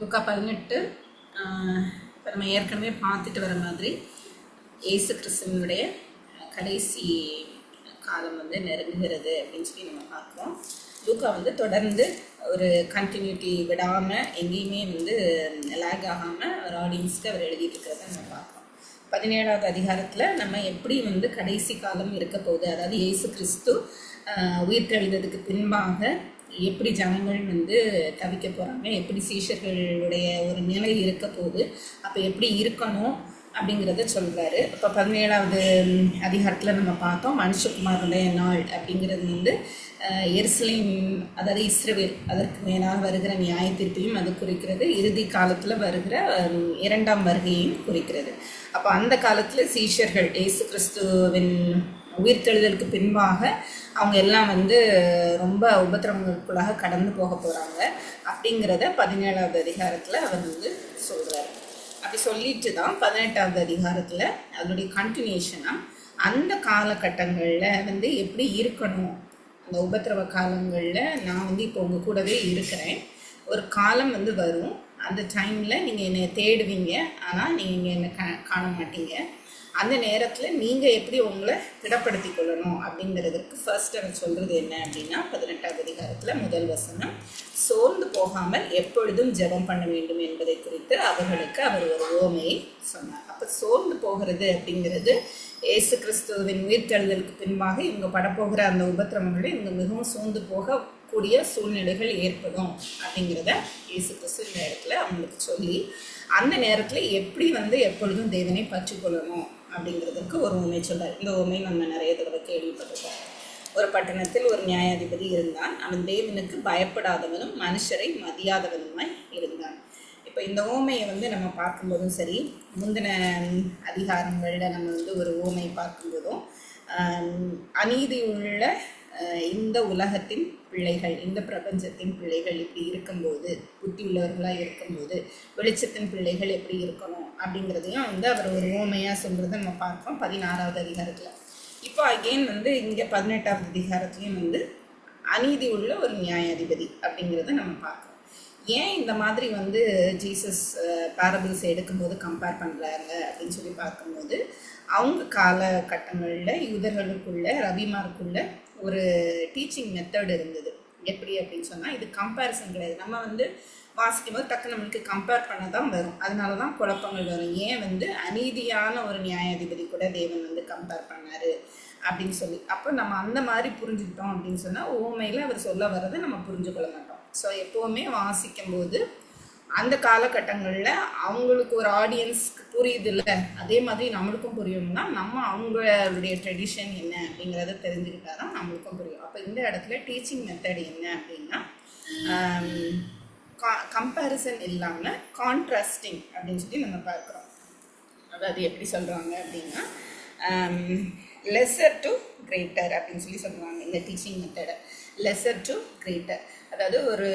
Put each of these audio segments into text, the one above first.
லூக்கா 18 இப்போ நம்ம ஏற்கனவே பார்த்துட்டு வர மாதிரி இயேசு கிறிஸ்துவனுடைய கடைசி காலம் நெருங்குகிறது அப்படின்னு சொல்லி நம்ம பார்க்குறோம். லூக்கா தொடர்ந்து ஒரு கண்டினியூட்டி விடாமல் எங்கேயுமே லேக் ஆகாமல் ஒரு ஆடியன்ஸ்க்கு அவர் எழுதிட்டு இருக்கிறத நம்ம பார்க்குறோம். 17வது அதிகாரத்தில் நம்ம எப்படி கடைசி காலம் இருக்க போகுது, அதாவது இயேசு கிறிஸ்து உயிர்த்தெழுந்ததுக்கு பின்பாக எப்படி ஜனங்கள் தவிக்க போகிறாங்க, எப்படி சீஷர்களுடைய ஒரு நிலை இருக்க போகுது, அப்போ எப்படி இருக்கணும் அப்படிங்கிறத சொல்கிறாரு. இப்போ 17வது அதிகாரத்தில் நம்ம பார்த்தோம், மனுஷகுமாரனுடைய நாள் அப்படிங்கிறது எருசலேம், அதாவது இஸ்ரவேல், அதற்கு மேலாக வருகிற நியாய தீர்ப்பையும் அது குறிக்கிறது, இறுதி காலத்தில் வருகிற 2ஆம் வருகையையும் குறிக்கிறது. அப்போ அந்த காலத்தில் சீஷர்கள் இயேசு கிறிஸ்துவின் உயிர்த்தெழுதலுக்கு பின்பாக அவங்க எல்லாம் ரொம்ப உபத்திரவங்களுக்குள்ளாக கடந்து போக போகிறாங்க அப்படிங்கிறத 17வது அதிகாரத்தில் அவர் சொல்கிறார். அப்படி சொல்லிட்டு தான் 18வது அதிகாரத்தில் அதனுடைய கண்டினியூஷனாக அந்த காலகட்டங்களில் எப்படி இருக்கணும், அந்த உபத்திரவ காலங்களில் நான் இப்போ உங்கள் கூடவே இருக்கிறேன், ஒரு காலம் வரும், அந்த டைமில் நீங்கள் என்னை தேடுவீங்க, ஆனால் நீங்கள் என்னை காண மாட்டீங்க, அந்த நேரத்தில் நீங்கள் எப்படி உங்களை திடப்படுத்தி கொள்ளணும் அப்படிங்கிறதுக்கு ஃபர்ஸ்ட் அவர் சொல்கிறது என்ன அப்படின்னா 18வது அதிகாரத்தில் முதல் வசனம், சோர்ந்து போகாமல் எப்பொழுதும் ஜெபம் பண்ண வேண்டும் என்பதை குறித்து அவர்களுக்கு அவர் ஒரு உவமையை சொன்னார். அப்போ சோர்ந்து போகிறது அப்படிங்கிறது இயேசு கிறிஸ்துவின் உயிர்த்தெழுதலுக்கு பின்பாக இவங்க படப்போகிற அந்த உபத்திரவங்களை இவங்க மிகவும் சோர்ந்து போகக்கூடிய சூழ்நிலைகள் ஏற்படும் அப்படிங்கிறத இயேசு கிறிஸ்து இந்த இடத்துல அவங்களுக்கு சொல்லி, அந்த நேரத்தில் எப்படி எப்பொழுதும் தேவனை பற்றி கொள்ளணும் அப்படிங்கிறதுக்கு ஒரு உண்மை சொல்றார். இந்த உண்மை நம்ம நிறைய தடவை கேள்விப்பட்டிருக்கோம். ஒரு பட்டணத்தில் ஒரு நியாயாதிபதி இருந்தான். அவன் தேவனுக்கு பயப்படாதவனும் மனுஷரை மதியாதவனுமாய் இருந்தான். இப்போ இந்த ஓமையை நம்ம பார்க்கும்போதும் சரி, முந்தின அதிகாரங்களில் நம்ம ஒரு ஓமை பார்க்கும்போதும் அநீதி உள்ள இந்த உலகத்தின் பிள்ளைகள், இந்த பிரபஞ்சத்தின் பிள்ளைகள் இப்படி இருக்கும்போது, புத்தி உள்ளவர்களாக இருக்கும்போது வெளிச்சத்தின் பிள்ளைகள் எப்படி இருக்கணும் அப்படிங்கிறதையும் அவர் ஒரு ஓமையாக சொல்கிறத நம்ம பார்ப்போம் 16வது அதிகாரத்தில். இப்போ அகெயின் இங்கே 18வது அதிகாரத்துலேயும் அநீதி உள்ள ஒரு நியாயாதிபதி அப்படிங்கிறத நம்ம பார்க்குறோம். ஏன் இந்த மாதிரி ஜீசஸ் பேரபிள்ஸ் எடுக்கும்போது கம்பேர் பண்ணுறாங்க அப்படின்னு சொல்லி பார்க்கும்போது, அவங்க காலகட்டங்களில் யூதர்களுக்குள்ள ரபிமாருக்குள்ள ஒரு டீச்சிங் மெத்தட் இருந்தது. எப்படி அப்படின்னு சொன்னால், இது கம்பேரிசன் கிடையாது. நம்ம வாசிக்கும் போது டக்கு நம்மளுக்கு கம்பேர் பண்ண தான் வரும், அதனால தான் குழப்பங்கள் வரும். ஏன் அநீதியான ஒரு நியாயாதிபதி கூட தேவன் கம்பேர் பண்ணார் அப்படின்னு சொல்லி. அப்போ நம்ம அந்த மாதிரி புரிஞ்சுக்கிட்டோம் அப்படின்னு சொன்னால் ஓமையில் அவர் சொல்ல வர்றதை நம்ம புரிஞ்சுக்கொள்ள மாட்டோம். ஸோ எப்போவுமே வாசிக்கும் போது அந்த காலகட்டங்களில் அவங்களுக்கு ஒரு ஆடியன்ஸ்க்கு புரியுது இல்லை, அதே மாதிரி நம்மளுக்கும் புரியணும்னா நம்ம அவங்களுடைய ட்ரெடிஷன் என்ன அப்படிங்கிறத தெரிஞ்சுக்கிட்டா தான் நம்மளுக்கும் புரியும். அப்போ இந்த இடத்துல டீச்சிங் மெத்தட் என்ன அப்படின்னா, கம்பேரிசன் இல்லாமல் கான்ட்ராஸ்டிங் அப்படின்னு சொல்லி நம்ம பார்க்குறோம். அதாவது எப்படி சொல்கிறாங்க அப்படின்னா, லெஸர் டு கிரேட்டர் அப்படின்னு சொல்லி சொல்கிறாங்க இந்த டீச்சிங் மெத்தடை. லெஸர் டு கிரேட்டர், அதாவது ஒரு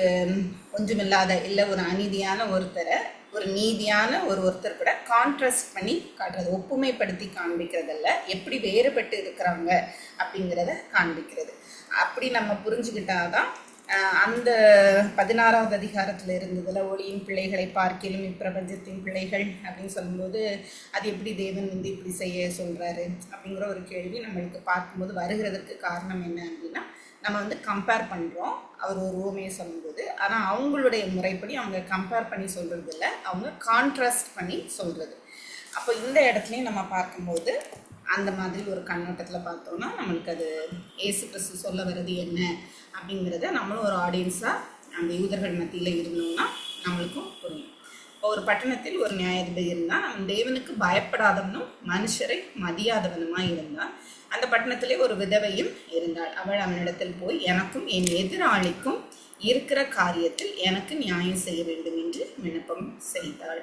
ஒன்றுமில்லாத இல்லை ஒரு அநீதியான ஒருத்தரை ஒரு நீதியான ஒருத்தர் கூட கான்ட்ராஸ்ட் பண்ணி காட்டுறது, ஒப்புமைப்படுத்தி காண்பிக்கிறதல்ல, எப்படி வேறுபட்டு இருக்கிறாங்க அப்படிங்கிறத காண்பிக்கிறது. அப்படி நம்ம புரிஞ்சுக்கிட்டாதான் அந்த 16வது அதிகாரத்தில் இருந்ததில் ஒளியின் பிள்ளைகளை பார்க்கிலும் இப்பிரபஞ்சத்தின் பிள்ளைகள் அப்படின்னு சொல்லும்போது அது எப்படி தேவன் இப்படி செய்ய சொல்கிறாரு அப்படிங்கிற ஒரு கேள்வி நம்மளுக்கு பார்க்கும்போது வருகிறதுக்கு காரணம் என்ன அப்படின்னா, நம்ம கம்பேர் பண்ணுறோம் அவர் ஒரு ஓமையை சொல்லும்போது, ஆனால் அவங்களுடைய முறைப்படி அவங்க கம்பேர் பண்ணி சொல்கிறது இல்லை, அவங்க கான்ட்ராஸ்ட் பண்ணி சொல்கிறது. அப்போ இந்த இடத்துலையும் நம்ம பார்க்கும்போது அந்த மாதிரி ஒரு கண்ணோட்டத்தில் பார்த்தோம்னா நம்மளுக்கு அது இயேசு கிறிஸ்து சொல்ல வர்றது என்ன அப்படிங்கிறத நம்மளும் ஒரு ஆடியன்ஸாக அந்த யூதர்கள் மத்தியில் இருந்தோம்னா நம்மளுக்கும் புரியும். இப்போ ஒரு பட்டணத்தில் ஒரு நியாயாதிபதி இருந்தால், அவன் தேவனுக்கு பயப்படாதவனும் மனுஷரை மதியாதவனுமாய் இருந்தான். அந்த பட்டணத்திலே ஒரு விதவையும் இருந்தாள். அவள் அவனிடத்தில் போய், எனக்கும் என் எதிராளிக்கும் இருக்கிற காரியத்தில் எனக்கு நியாயம் செய்ய வேண்டும் என்று விண்ணப்பம் செய்தாள்.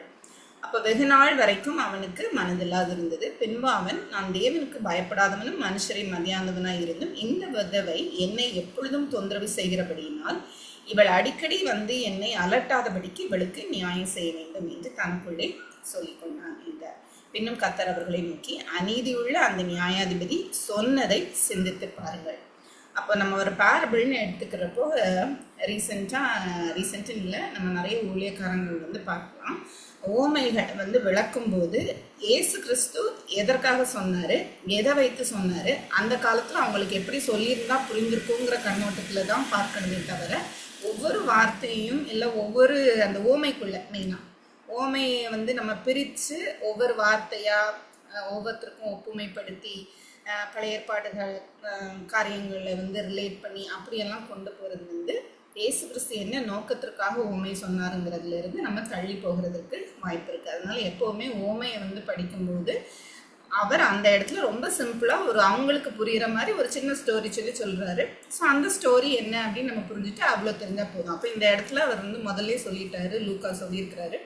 அப்போ வெகு நாள் வரைக்கும் அவனுக்கு மனதில்லாது இருந்தது. பின்பு அவன், நான் தேவனுக்கு பயப்படாதவனும் மனுஷரை மதியாதவனாய் இருந்தும் இந்த விதவை என்னை எப்பொழுதும் தொந்தரவு செய்கிறபடியினால் இவள் அடிக்கடி என்னை அலட்டாதபடிக்கு இவளுக்கு நியாயம் செய்ய வேண்டும் என்று தனக்குள்ளே சொல்லிக்கொண்டான் என்றார். பின்னும் கர்த்தர் அவர்களை நோக்கி, அநீதியுள்ள அந்த நியாயாதிபதி சொன்னதை சிந்தித்து பாருங்கள். அப்போ நம்ம ஒரு பேரபிள்னு எடுத்துக்கிறப்போ ரீசெண்ட்டுன்னு இல்லை, நம்ம நிறைய ஊழியக்காரங்கள் வந்து பார்க்கலாம். ஓமைகள் வந்து விளக்கும் போது இயேசு கிறிஸ்து எதற்காக சொன்னார், எதை வைத்து சொன்னார், அந்த காலத்தில் அவங்களுக்கு எப்படி சொல்லியிருந்தா புரிஞ்சிருக்குங்கிற கண்ணோட்டத்தில் தான் பார்க்கணுமே தவிர ஒவ்வொரு வார்த்தையும் இல்லை ஒவ்வொரு அந்த ஓமைக்குள்ள மெயினாக ஓமையை வந்து நம்ம பிரித்து ஒவ்வொரு வார்த்தையாக ஒவ்வொருத்தருக்கும் ஒப்புமைப்படுத்தி பழைய ஏற்பாடுகள் காரியங்களில் வந்து ரிலேட் பண்ணி அப்படியெல்லாம் கொண்டு போகிறது வந்து இயேசு கிறிஸ்து என்ன நோக்கத்திற்காக ஓமை சொன்னாருங்கிறதுலேருந்து நம்ம தள்ளி போகிறதுக்கு வாய்ப்பு இருக்குது. அதனால எப்போவுமே ஓமையை வந்து படிக்கும்போது அவர் அந்த இடத்துல ரொம்ப சிம்பிளாக ஒரு அவங்களுக்கு புரிகிற மாதிரி ஒரு சின்ன ஸ்டோரி சொல்கிறாரு. ஸோ அந்த ஸ்டோரி என்ன அப்படின்னு நம்ம புரிஞ்சுட்டு அவ்வளோ தெரிஞ்சால் போதும். அப்போ இந்த இடத்துல அவர் வந்து முதல்ல சொல்லிட்டாரு, லூக்கா சொல்லியிருக்கிறாரு,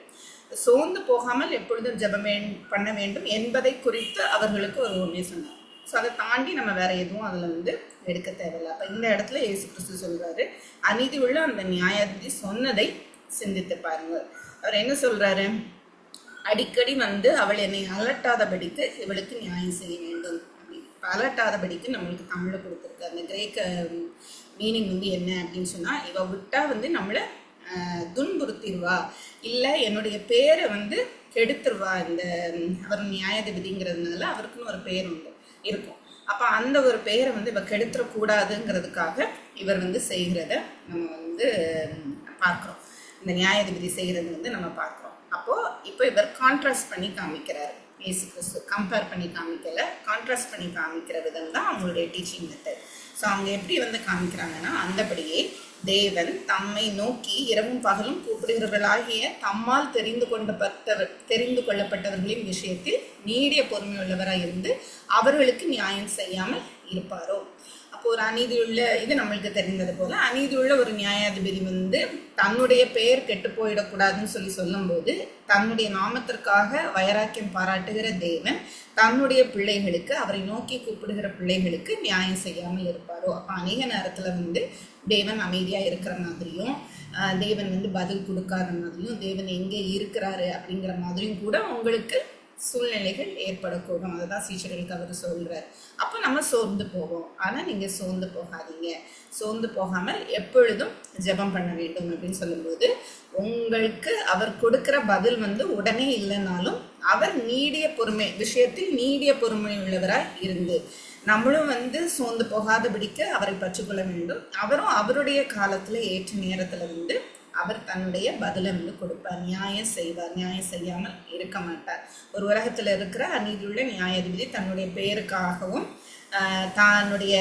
சோர்ந்து போகாமல் எப்பொழுதும் ஜெபம் பண்ண வேண்டும் என்பதை குறித்து அவர்களுக்கு ஒரு உண்மை சொன்னார். ஸோ அதை தாண்டி நம்ம வேற எதுவும் அதில் வந்து எடுக்க தேவையில்லை. அப்போ இந்த இடத்துல இயேசு கிறிஸ்து சொல்றாரு, அநீதி உள்ள அந்த நியாயாதிபதி சொன்னதை சிந்தித்து பாருங்கள். அவர் என்ன சொல்றாரு, அடிக்கடி வந்து அவள் என்னை அலட்டாதபடிக்கு இவளுக்கு நியாயம் செய்ய வேண்டும் அப்படின்னு. அலட்டாதபடிக்கு நம்மளுக்கு தமிழில் கொடுத்துருக்கு. அந்த கிரேக்க மீனிங் வந்து என்ன அப்படின்னு சொன்னால், இவ விட்டா வந்து நம்மளை துன்புறுத்திடுவா, இல்லை என்னுடைய பேரை வந்து கெடுத்துருவா. இந்த அவர் நியாயாதிபதிங்கிறதுனால அவருக்குன்னு ஒரு பெயர் உண்டு இருக்கும். அப்போ அந்த ஒரு பெயரை வந்து இவ கெடுத்துடக்கூடாதுங்கிறதுக்காக இவர் வந்து செய்கிறத நம்ம வந்து பார்க்குறோம். இந்த நியாயாதிபதி செய்கிறது வந்து நம்ம பார்க்குறோம். அப்போது இப்போ இவர் கான்ட்ராஸ்ட் பண்ணி காமிக்கிறார். இயேசு கிறிஸ்து கம்பேர் பண்ணி காமிக்கலை, கான்ட்ராஸ்ட் பண்ணி காமிக்கிற விதம் தான் அவங்களுடைய டீச்சிங் மெத்தட். ஸோ அவங்க எப்படி வந்து காமிக்கிறாங்கன்னா, அந்தபடியே தேவன் தம்மை நோக்கி இரவும் பகலும் கூப்பிடுகிறவர்களாகிய தம்மால் தெரிந்து கொள்ளப்பட்டவர்களின் விஷயத்தில் நீடிய பொறுமையுள்ளவராக இருந்து அவர்களுக்கு நியாயம் செய்யாமல் இருப்பாரோ. அப்போ ஒரு அநீதியுள்ள, இது நம்மளுக்கு தெரிந்தது போல, அநீதியுள்ள ஒரு நியாயாதிபதி வந்து தன்னுடைய பெயர் கெட்டு போயிடக்கூடாதுன்னு சொல்லும்போது தன்னுடைய நாமத்திற்காக வைராக்கியம் பாராட்டுகிற தேவன் தன்னுடைய பிள்ளைகளுக்கு, அவரை நோக்கி கூப்பிடுகிற பிள்ளைகளுக்கு நியாயம் செய்யாமல் இருப்பாரோ. அப்போ அநேக நேரத்தில் வந்து தேவன் அமைதியாக இருக்கிற மாதிரியும், தேவன் வந்து பதில் கொடுக்காத மாதிரியும், தேவன் எங்கே இருக்கிறாரு அப்படிங்கிற மாதிரியும் கூட உங்களுக்கு சூழ்நிலைகள் ஏற்படக்கூடும். அதுதான் சீஷர்களுக்கு அவர் சொல்றார். அப்போ நம்ம சோர்ந்து போவோம். ஆனால் நீங்கள் சோர்ந்து போகாதீங்க, சோர்ந்து போகாமல் எப்பொழுதும் ஜெபம் பண்ண வேண்டும் அப்படின்னு சொல்லும்போது உங்களுக்கு அவர் கொடுக்கிற பதில் வந்து உடனே இல்லைனாலும் அவர் நீடிய பொறுமை விஷயத்தில் நீடிய பொறுமை உள்ளவராய் இருந்து நம்மளும் வந்து சோர்ந்து போகாதபடிக்கு அவரை பற்றிக்கொள்ள வேண்டும். அவரும் அவருடைய காலத்தில் ஏற்ற நேரத்தில் வந்து அவர் தன்னுடைய பதிலை வந்து கொடுப்பார், நியாயம் செய்வார், நியாயம் செய்யாமல் இருக்க மாட்டார். ஒரு உலகத்தில் இருக்கிற அநீதியுள்ள நியாயாதிபதி தன்னுடைய பெயருக்காகவும் தன்னுடைய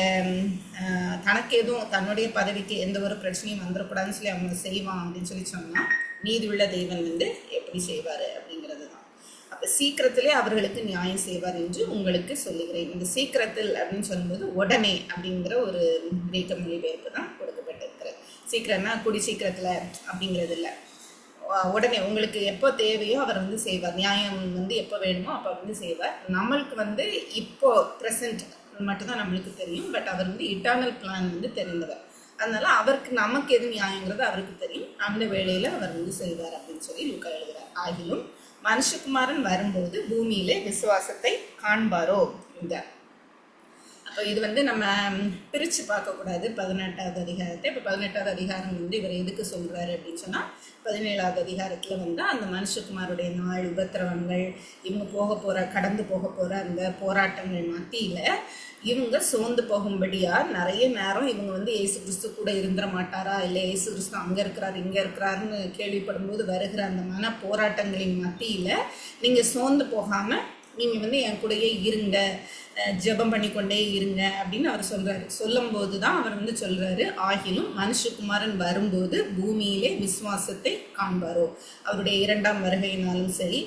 தனக்கு எதுவும் தன்னுடைய பதவிக்கு எந்த ஒரு பிரச்சனையும் வந்துடக்கூடாதுன்னு சொல்லி அவங்க செய்வான் அப்படின்னு சொன்னால் நீதியுள்ள தெய்வன் வந்து எப்படி செய்வார் அப்படிங்கிறது தான். அப்போ சீக்கிரத்திலே அவர்களுக்கு நியாயம் செய்வார் என்று உங்களுக்கு சொல்லுகிறேன். இந்த சீக்கிரத்தில் அப்படின்னு சொல்லும்போது உடனே அப்படிங்கிற ஒரு கிரேக்க மொழிபெயர்ப்பு தான் கொடுக்கப்பட்டிருக்கிறது. சீக்கிரம்னா கூடி சீக்கிரத்தில் அப்படிங்கிறது இல்லை, உடனே உங்களுக்கு எப்போ தேவையோ அவர் வந்து செய்வார். நியாயம் வந்து எப்போ வேணுமோ அப்போ வந்து செய்வார். நம்மளுக்கு வந்து இப்போ ப்ரெசன்ட் மட்டும்தான் நம்மளுக்கு தெரியும், பட் அவர் வந்து இட்டர்னல் பிளான் வந்து தெரிந்தவர். அதனால அவருக்கு நமக்கு எது நியாயங்கிறது அவருக்கு தெரியும், அந்த வேளையில் அவர் வந்து செய்வார் அப்படின்னு சொல்லி லூக்கா எழுதுகிறார். ஆகிலும் மனுஷகுமாரன் வரும்போது பூமியிலே விசுவாசத்தை காண்பாரோ என்றார். அப்போ இது வந்து நம்ம பிரித்து பார்க்கக்கூடாது 18வது அதிகாரத்தை. இப்போ 18வது அதிகாரம் வந்து இவர் எதுக்கு சொல்கிறாரு அப்படின்னு சொன்னால், 17வது அதிகாரத்தில் வந்து அந்த மனுஷகுமாருடைய நாள், உபத்திரவங்கள், இவங்க கடந்து போக போகிற அந்த போராட்டங்கள் மத்தியில் இவங்க சோர்ந்து போகும்படியாக நிறைய நேரம் இவங்க வந்து இயேசு கிறிஸ்து கூட இருந்துட மாட்டாரா, இல்லை இயேசு கிறிஸ்து அங்கே இருக்கிறார் இங்கே இருக்கிறாருன்னு கேள்விப்படும்போது வருகிற அந்த மன போராட்டங்களின் மத்தியில் நீங்கள் சோர்ந்து போகாமல் நீங்கள் வந்து என் கூடயே இருங்க, ஜெபம் பண்ணிக்கொண்டே இருங்க அப்படின்னு அவர் சொல்கிறாரு. சொல்லும்போது தான் அவர் வந்து சொல்கிறாரு, ஆகிலும் மனுஷகுமாரன் வரும்போது பூமியிலே விசுவாசத்தை காண்பாரோ. அவருடைய 2ஆம் வருகையினாலும் சரி,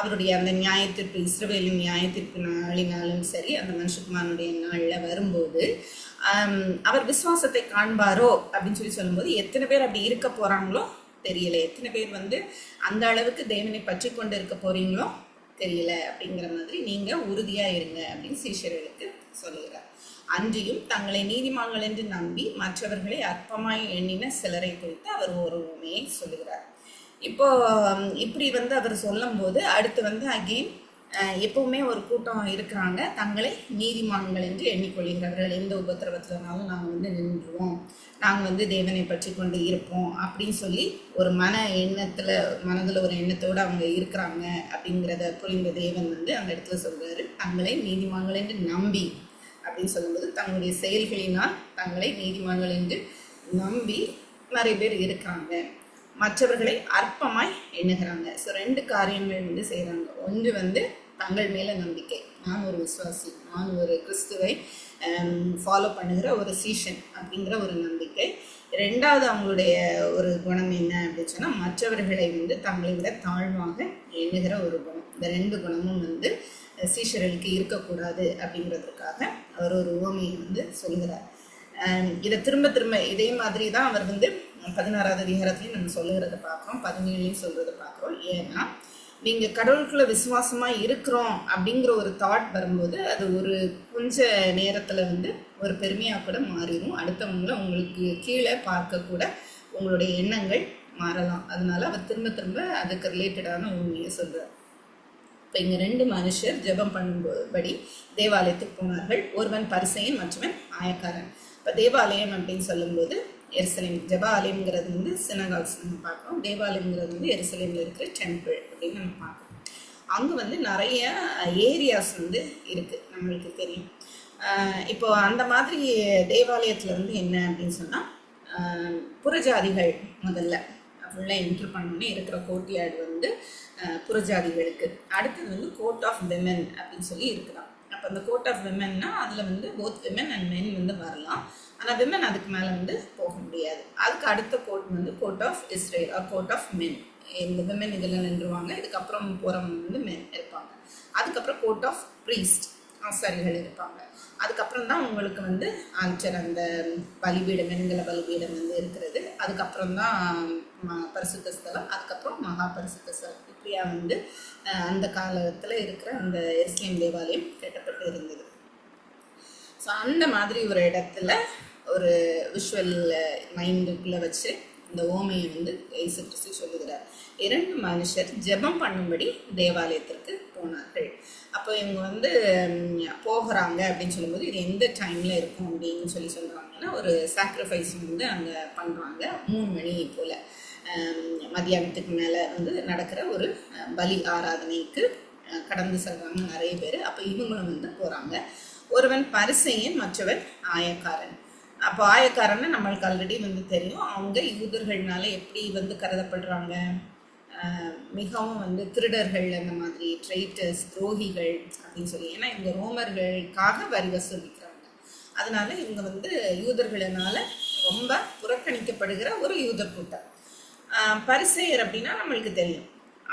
அவருடைய அந்த நியாயத்திற்கு இஸ்ரவேலின் நியாயத்திற்கு நாளினாலும் சரி, அந்த மனுஷகுமாரனுடைய நாளில் வரும்போது அவர் விசுவாசத்தை காண்பாரோ அப்படின்னு சொல்லும்போது எத்தனை பேர் அப்படி இருக்க போகிறாங்களோ தெரியல, எத்தனை பேர் வந்து அந்த அளவுக்கு தேவனை பற்றி கொண்டு இருக்க போகிறீங்களோ தெரியல. அப்படிங்கிற மாதிரி நீங்கள் உறுதியாக இருங்க அப்படின்னு சீஷர்களுக்கு சொல்லுகிறார். அன்றியும் தங்களை நீதிமான்கள் என்று நம்பி மற்றவர்களை அற்பமாய் எண்ணின சிலரை குறித்து அவர் ஒரு உண்மையை சொல்லுகிறார். இப்போ இப்படி வந்து அவர் சொல்லும் போது அடுத்து வந்து அகெயின் எப்பவுமே ஒரு கூட்டம் இருக்கிறாங்க, தங்களை நீதிமான்கள் என்று எண்ணிக்கொள்கிறவர்கள். எந்த உபத்திரவத்திலனாலும் நாங்கள் வந்து நின்றுவோம், நாங்கள் வந்து தேவனை பற்றி கொண்டு இருப்போம் அப்படின்னு சொல்லி ஒரு மனதில் ஒரு எண்ணத்தோடு அவங்க இருக்கிறாங்க அப்படிங்கிறத புரிந்த தேவன் வந்து அந்த இடத்துல சொல்கிறாரு, தங்களை நீதிமான்கள் என்று நம்பி அப்படின்னு சொல்லும்போது தங்களுடைய செயல்களினால் தங்களை நீதிமான்கள் என்று நம்பி நிறைய பேர் இருக்கிறாங்க, மற்றவர்களை அற்பமாய் எண்ணுகிறாங்க. ஸோ 2 காரியங்கள் வந்து செய்கிறாங்க. ஒன்று வந்து தங்கள் மேலே நம்பிக்கை, நான் ஒரு விசுவாசி, நான் ஒரு கிறிஸ்துவை ஃபாலோ பண்ணுகிற ஒரு சீஷன் அப்படிங்கிற ஒரு நம்பிக்கை. 2வது அவங்களுடைய ஒரு குணம் என்ன அப்படின்னு சொன்னால் மற்றவர்களை வந்து தங்களை விட தாழ்வாக எண்ணுகிற ஒரு குணம். இந்த 2 குணமும் வந்து சீஷர்களுக்கு இருக்கக்கூடாது அப்படிங்கிறதுக்காக அவர் ஒரு உவமையை வந்து சொல்கிறார். இதை திரும்ப திரும்ப இதே மாதிரி தான் அவர் வந்து 16வது அதிகாரத்துலையும் நம்ம சொல்லுகிறத பார்க்குறோம், 17லையும் சொல்கிறத பார்க்குறோம். ஏன்னா நீங்கள் கடவுளுக்குள்ள விசுவாசமாக இருக்கிறோம் அப்படிங்கிற ஒரு தாட் வரும்போது அது ஒரு கொஞ்ச நேரத்தில் வந்து ஒரு பெருமையாக கூட மாறிடும். அடுத்தவங்கள உங்களுக்கு கீழே பார்க்கக்கூட உங்களுடைய எண்ணங்கள் மாறலாம். அதனால அவர் திரும்ப திரும்ப அதுக்கு ரிலேட்டடான உண்மையை சொல்கிறார். இப்போ இங்கே 2 மனுஷர் ஜெபம் பண்ணும்படி தேவாலயத்துக்கு போனார்கள். ஒருவன் பரிசேயன், மற்றவன் ஆயக்காரன். இப்போ தேவாலயம் அப்படின்னு சொல்லும்போது எருசலேம், ஜெப ஆலயம்ங்கிறது வந்து சினகால்ஸ் நம்ம பார்க்குறோம், தேவாலயம்ங்கிறது வந்து எருசலேமில் இருக்கிற டெம்பிள் அப்படின்னு நம்ம பார்க்குறோம். அங்கே வந்து நிறைய ஏரியாஸ் வந்து இருக்குது, நம்மளுக்கு தெரியும். இப்போ அந்த மாதிரி தேவாலயத்தில் வந்து என்ன அப்படின்னு சொன்னால் புறஜாதிகள் முதல்ல ஃபுல்லாக என்ட்ரு பண்ணோன்னே இருக்கிற கோர்ட்யார்டு வந்து புறஜாதிகளுக்கு. அடுத்தது வந்து கோர்ட் ஆஃப் விமென் அப்படின்னு சொல்லி இருக்கலாம். அப்போ அந்த கோர்ட் ஆஃப் விமென்னா அதில் வந்து போத் விமென் அண்ட் மென் வந்து வரலாம், ஆனால் விமென் அதுக்கு மேலே வந்து போக முடியாது. அதுக்கு அடுத்த கோர்ட் வந்து court of Israel or court of men. இந்த விமென் இதில் நின்றுவாங்க, இதுக்கப்புறம் போகிறவங்க வந்து மென் இருப்பாங்க. அதுக்கப்புறம் கோர்ட் ஆஃப் ப்ரீஸ்ட், ஆசாரிகள் இருப்பாங்க. அதுக்கப்புறம் தான் உங்களுக்கு வந்து ஆல்சர், அந்த பலிபீடம், வெண்கல பலிபீடம் வந்து இருக்கிறது. அதுக்கப்புறம் தான் பரிசுத்த ஸ்தலம், அதுக்கப்புறம் மகா பரிசுத்த ஸ்தலம். இப்படியா வந்து அந்த காலத்தில் இருக்கிற அந்த எருசலேம் தேவாலயம் கட்டப்பட்டு இருந்தது. ஸோ அந்த மாதிரி ஒரு இடத்துல ஒரு விஷுவல் மைண்டுக்குள்ளே வச்சு இந்த ஓமையை வந்து இயேசு கிறிஸ்து சொல்லுகிறார். 2 மனுஷர் ஜெபம் பண்ணும்படி தேவாலயத்திற்கு போனார்கள். அப்போ இவங்க வந்து போகிறாங்க அப்படின்னு சொல்லும்போது இது எந்த டைமில் இருக்கும் அப்படின்னு சொல்லி சொல்கிறாங்கன்னா, ஒரு சாக்ரிஃபைஸ் வந்து அங்கே பண்ணுறாங்க. 3 மணி போல் மதியானத்துக்கு மேலே வந்து நடக்கிற ஒரு பலி ஆராதனைக்கு கடந்து செல்கிறாங்க நிறைய பேர். அப்போ இவங்களும் வந்து போகிறாங்க. ஒருவன் பரிசேயன், மற்றவன் ஆயக்காரன். அப்போ ஆயக்காரன்னு நம்மளுக்கு ஆல்ரெடி வந்து தெரியும். அவங்க யூதர்கள்னால எப்படி வந்து கருதப்படுறாங்க, மிகவும் வந்து திருடர்கள், அந்த மாதிரி ட்ரைட்டர்ஸ், துரோகிகள் அப்படின்னு சொல்லி. ஏன்னா இவங்க ரோமர்களுக்காக வரி வசூலிக்கிறாங்க. அதனால இவங்க வந்து யூதர்களினால ரொம்ப புறக்கணிக்கப்படுகிற ஒரு யூதர் கூட்டம். பரிசேயர் அப்படின்னா நம்மளுக்கு தெரியும்,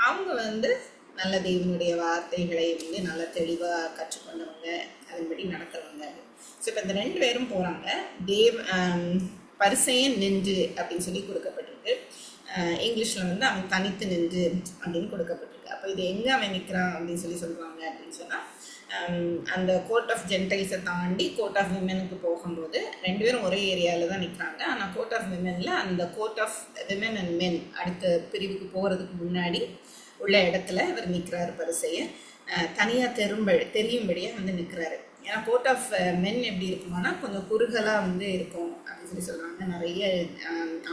அவங்க வந்து நல்ல தேவனுடைய வார்த்தைகளை வந்து நல்லா தெளிவாக கற்றுக்கொண்டவங்க, அதன்படி நடக்கிறவங்க. ஸோ இப்போ இந்த 2 பேரும் போகிறாங்க. பரிசேயன் நின்று அப்படின்னு சொல்லி கொடுக்கப்பட்டிருக்கு. இங்கிலீஷில் வந்து அவன் தனித்து நின்று அப்படின்னு கொடுக்கப்பட்டிருக்கு. அப்போ இது எங்கே அவன் நிற்கிறான் அப்படின்னு சொல்லி சொல்கிறாங்க அப்படின்னு சொன்னால், அந்த கோர்ட் ஆஃப் ஜென்டைல்ஸை தாண்டி கோர்ட் ஆஃப் விமெனுக்கு போகும்போது 2 பேரும் ஒரே ஏரியாவில் தான் நிற்கிறாங்க. ஆனால் கோர்ட் ஆஃப் விமெனில் அந்த court of women and men அடுத்த பிரிவுக்கு போகிறதுக்கு முன்னாடி உள்ள இடத்துல இவர் நிற்கிறாரு. பரிசேயர் தனியாக தெரியும்படியாக வந்து நிற்கிறாரு. ஏன்னா கோர்ட் ஆஃப் மென் எப்படி இருக்குமானா கொஞ்சம் குறுகலாக வந்து இருக்கும் அப்படின்னு சொல்லி சொல்கிறாங்க. நிறைய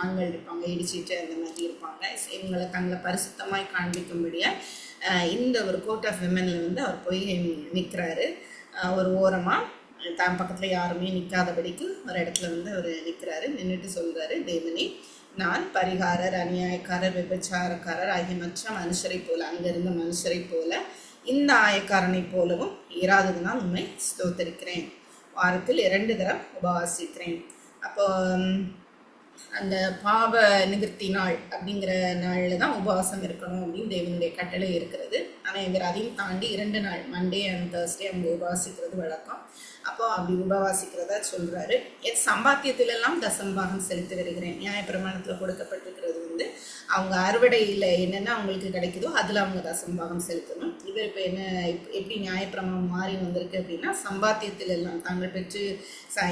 ஆண்கள் இருப்பாங்க, இடிச்சிட்டு அந்த மாதிரி இருப்பாங்க. இவங்களை தங்களை பரிசுத்தமாய் காண்பிக்கும்படியாக இந்த ஒரு கோர்ட் ஆஃப் விமெனில் வந்து அவர் போய் நிற்கிறாரு. ஒரு ஓரமாக தான் பக்கத்தில் யாருமே நிற்காதபடிக்கு ஒரு இடத்துல வந்து அவர் நிற்கிறாரு. நின்றுட்டு சொல்கிறாரு, தேவனே, நான் பரிகாரர், அநியாயக்காரர், விபச்சாரக்காரர் ஆகிய மற்ற மனுஷரை போல, அங்கிருந்த மனுஷரை போல இந்த ஆயக்காரனை போலவும் இராததுனால் உண்மை ஸ்தோத்தரிக்கிறேன். வாரத்தில் 2 தரம் உபவாசிக்கிறேன். அப்போ அந்த பாவ நிவர்த்தி நாள் அப்படிங்கிற நாளில் தான் உபவாசம் இருக்கணும் அப்படின்னு தேவனுடைய கட்டளை இருக்கிறது. ஆனால் இவர் அதையும் தாண்டி 2 நாள், மண்டே அண்ட் தேர்ஸ்டே அவங்க உபவாசிக்கிறது வழக்கம். அப்போ அப்படி உபவாசிக்கிறதா சொல்கிறாரு. சம்பாத்தியத்திலெல்லாம் தசம்பாகம் செலுத்தி வருகிறேன். நியாயப்பிரமாணத்தில் கொடுக்கப்பட்டிருக்கிறது வந்து அவங்க அறுவடையில் என்னென்ன அவங்களுக்கு கிடைக்குதோ அதில் அவங்க தசம்பாகம் செலுத்தணும். இவர் இப்போ எப்படி நியாயப்பிரமாணம் மாறி வந்திருக்கு அப்படின்னா, சம்பாத்தியத்தில் எல்லாம் தாங்கள் பெற்று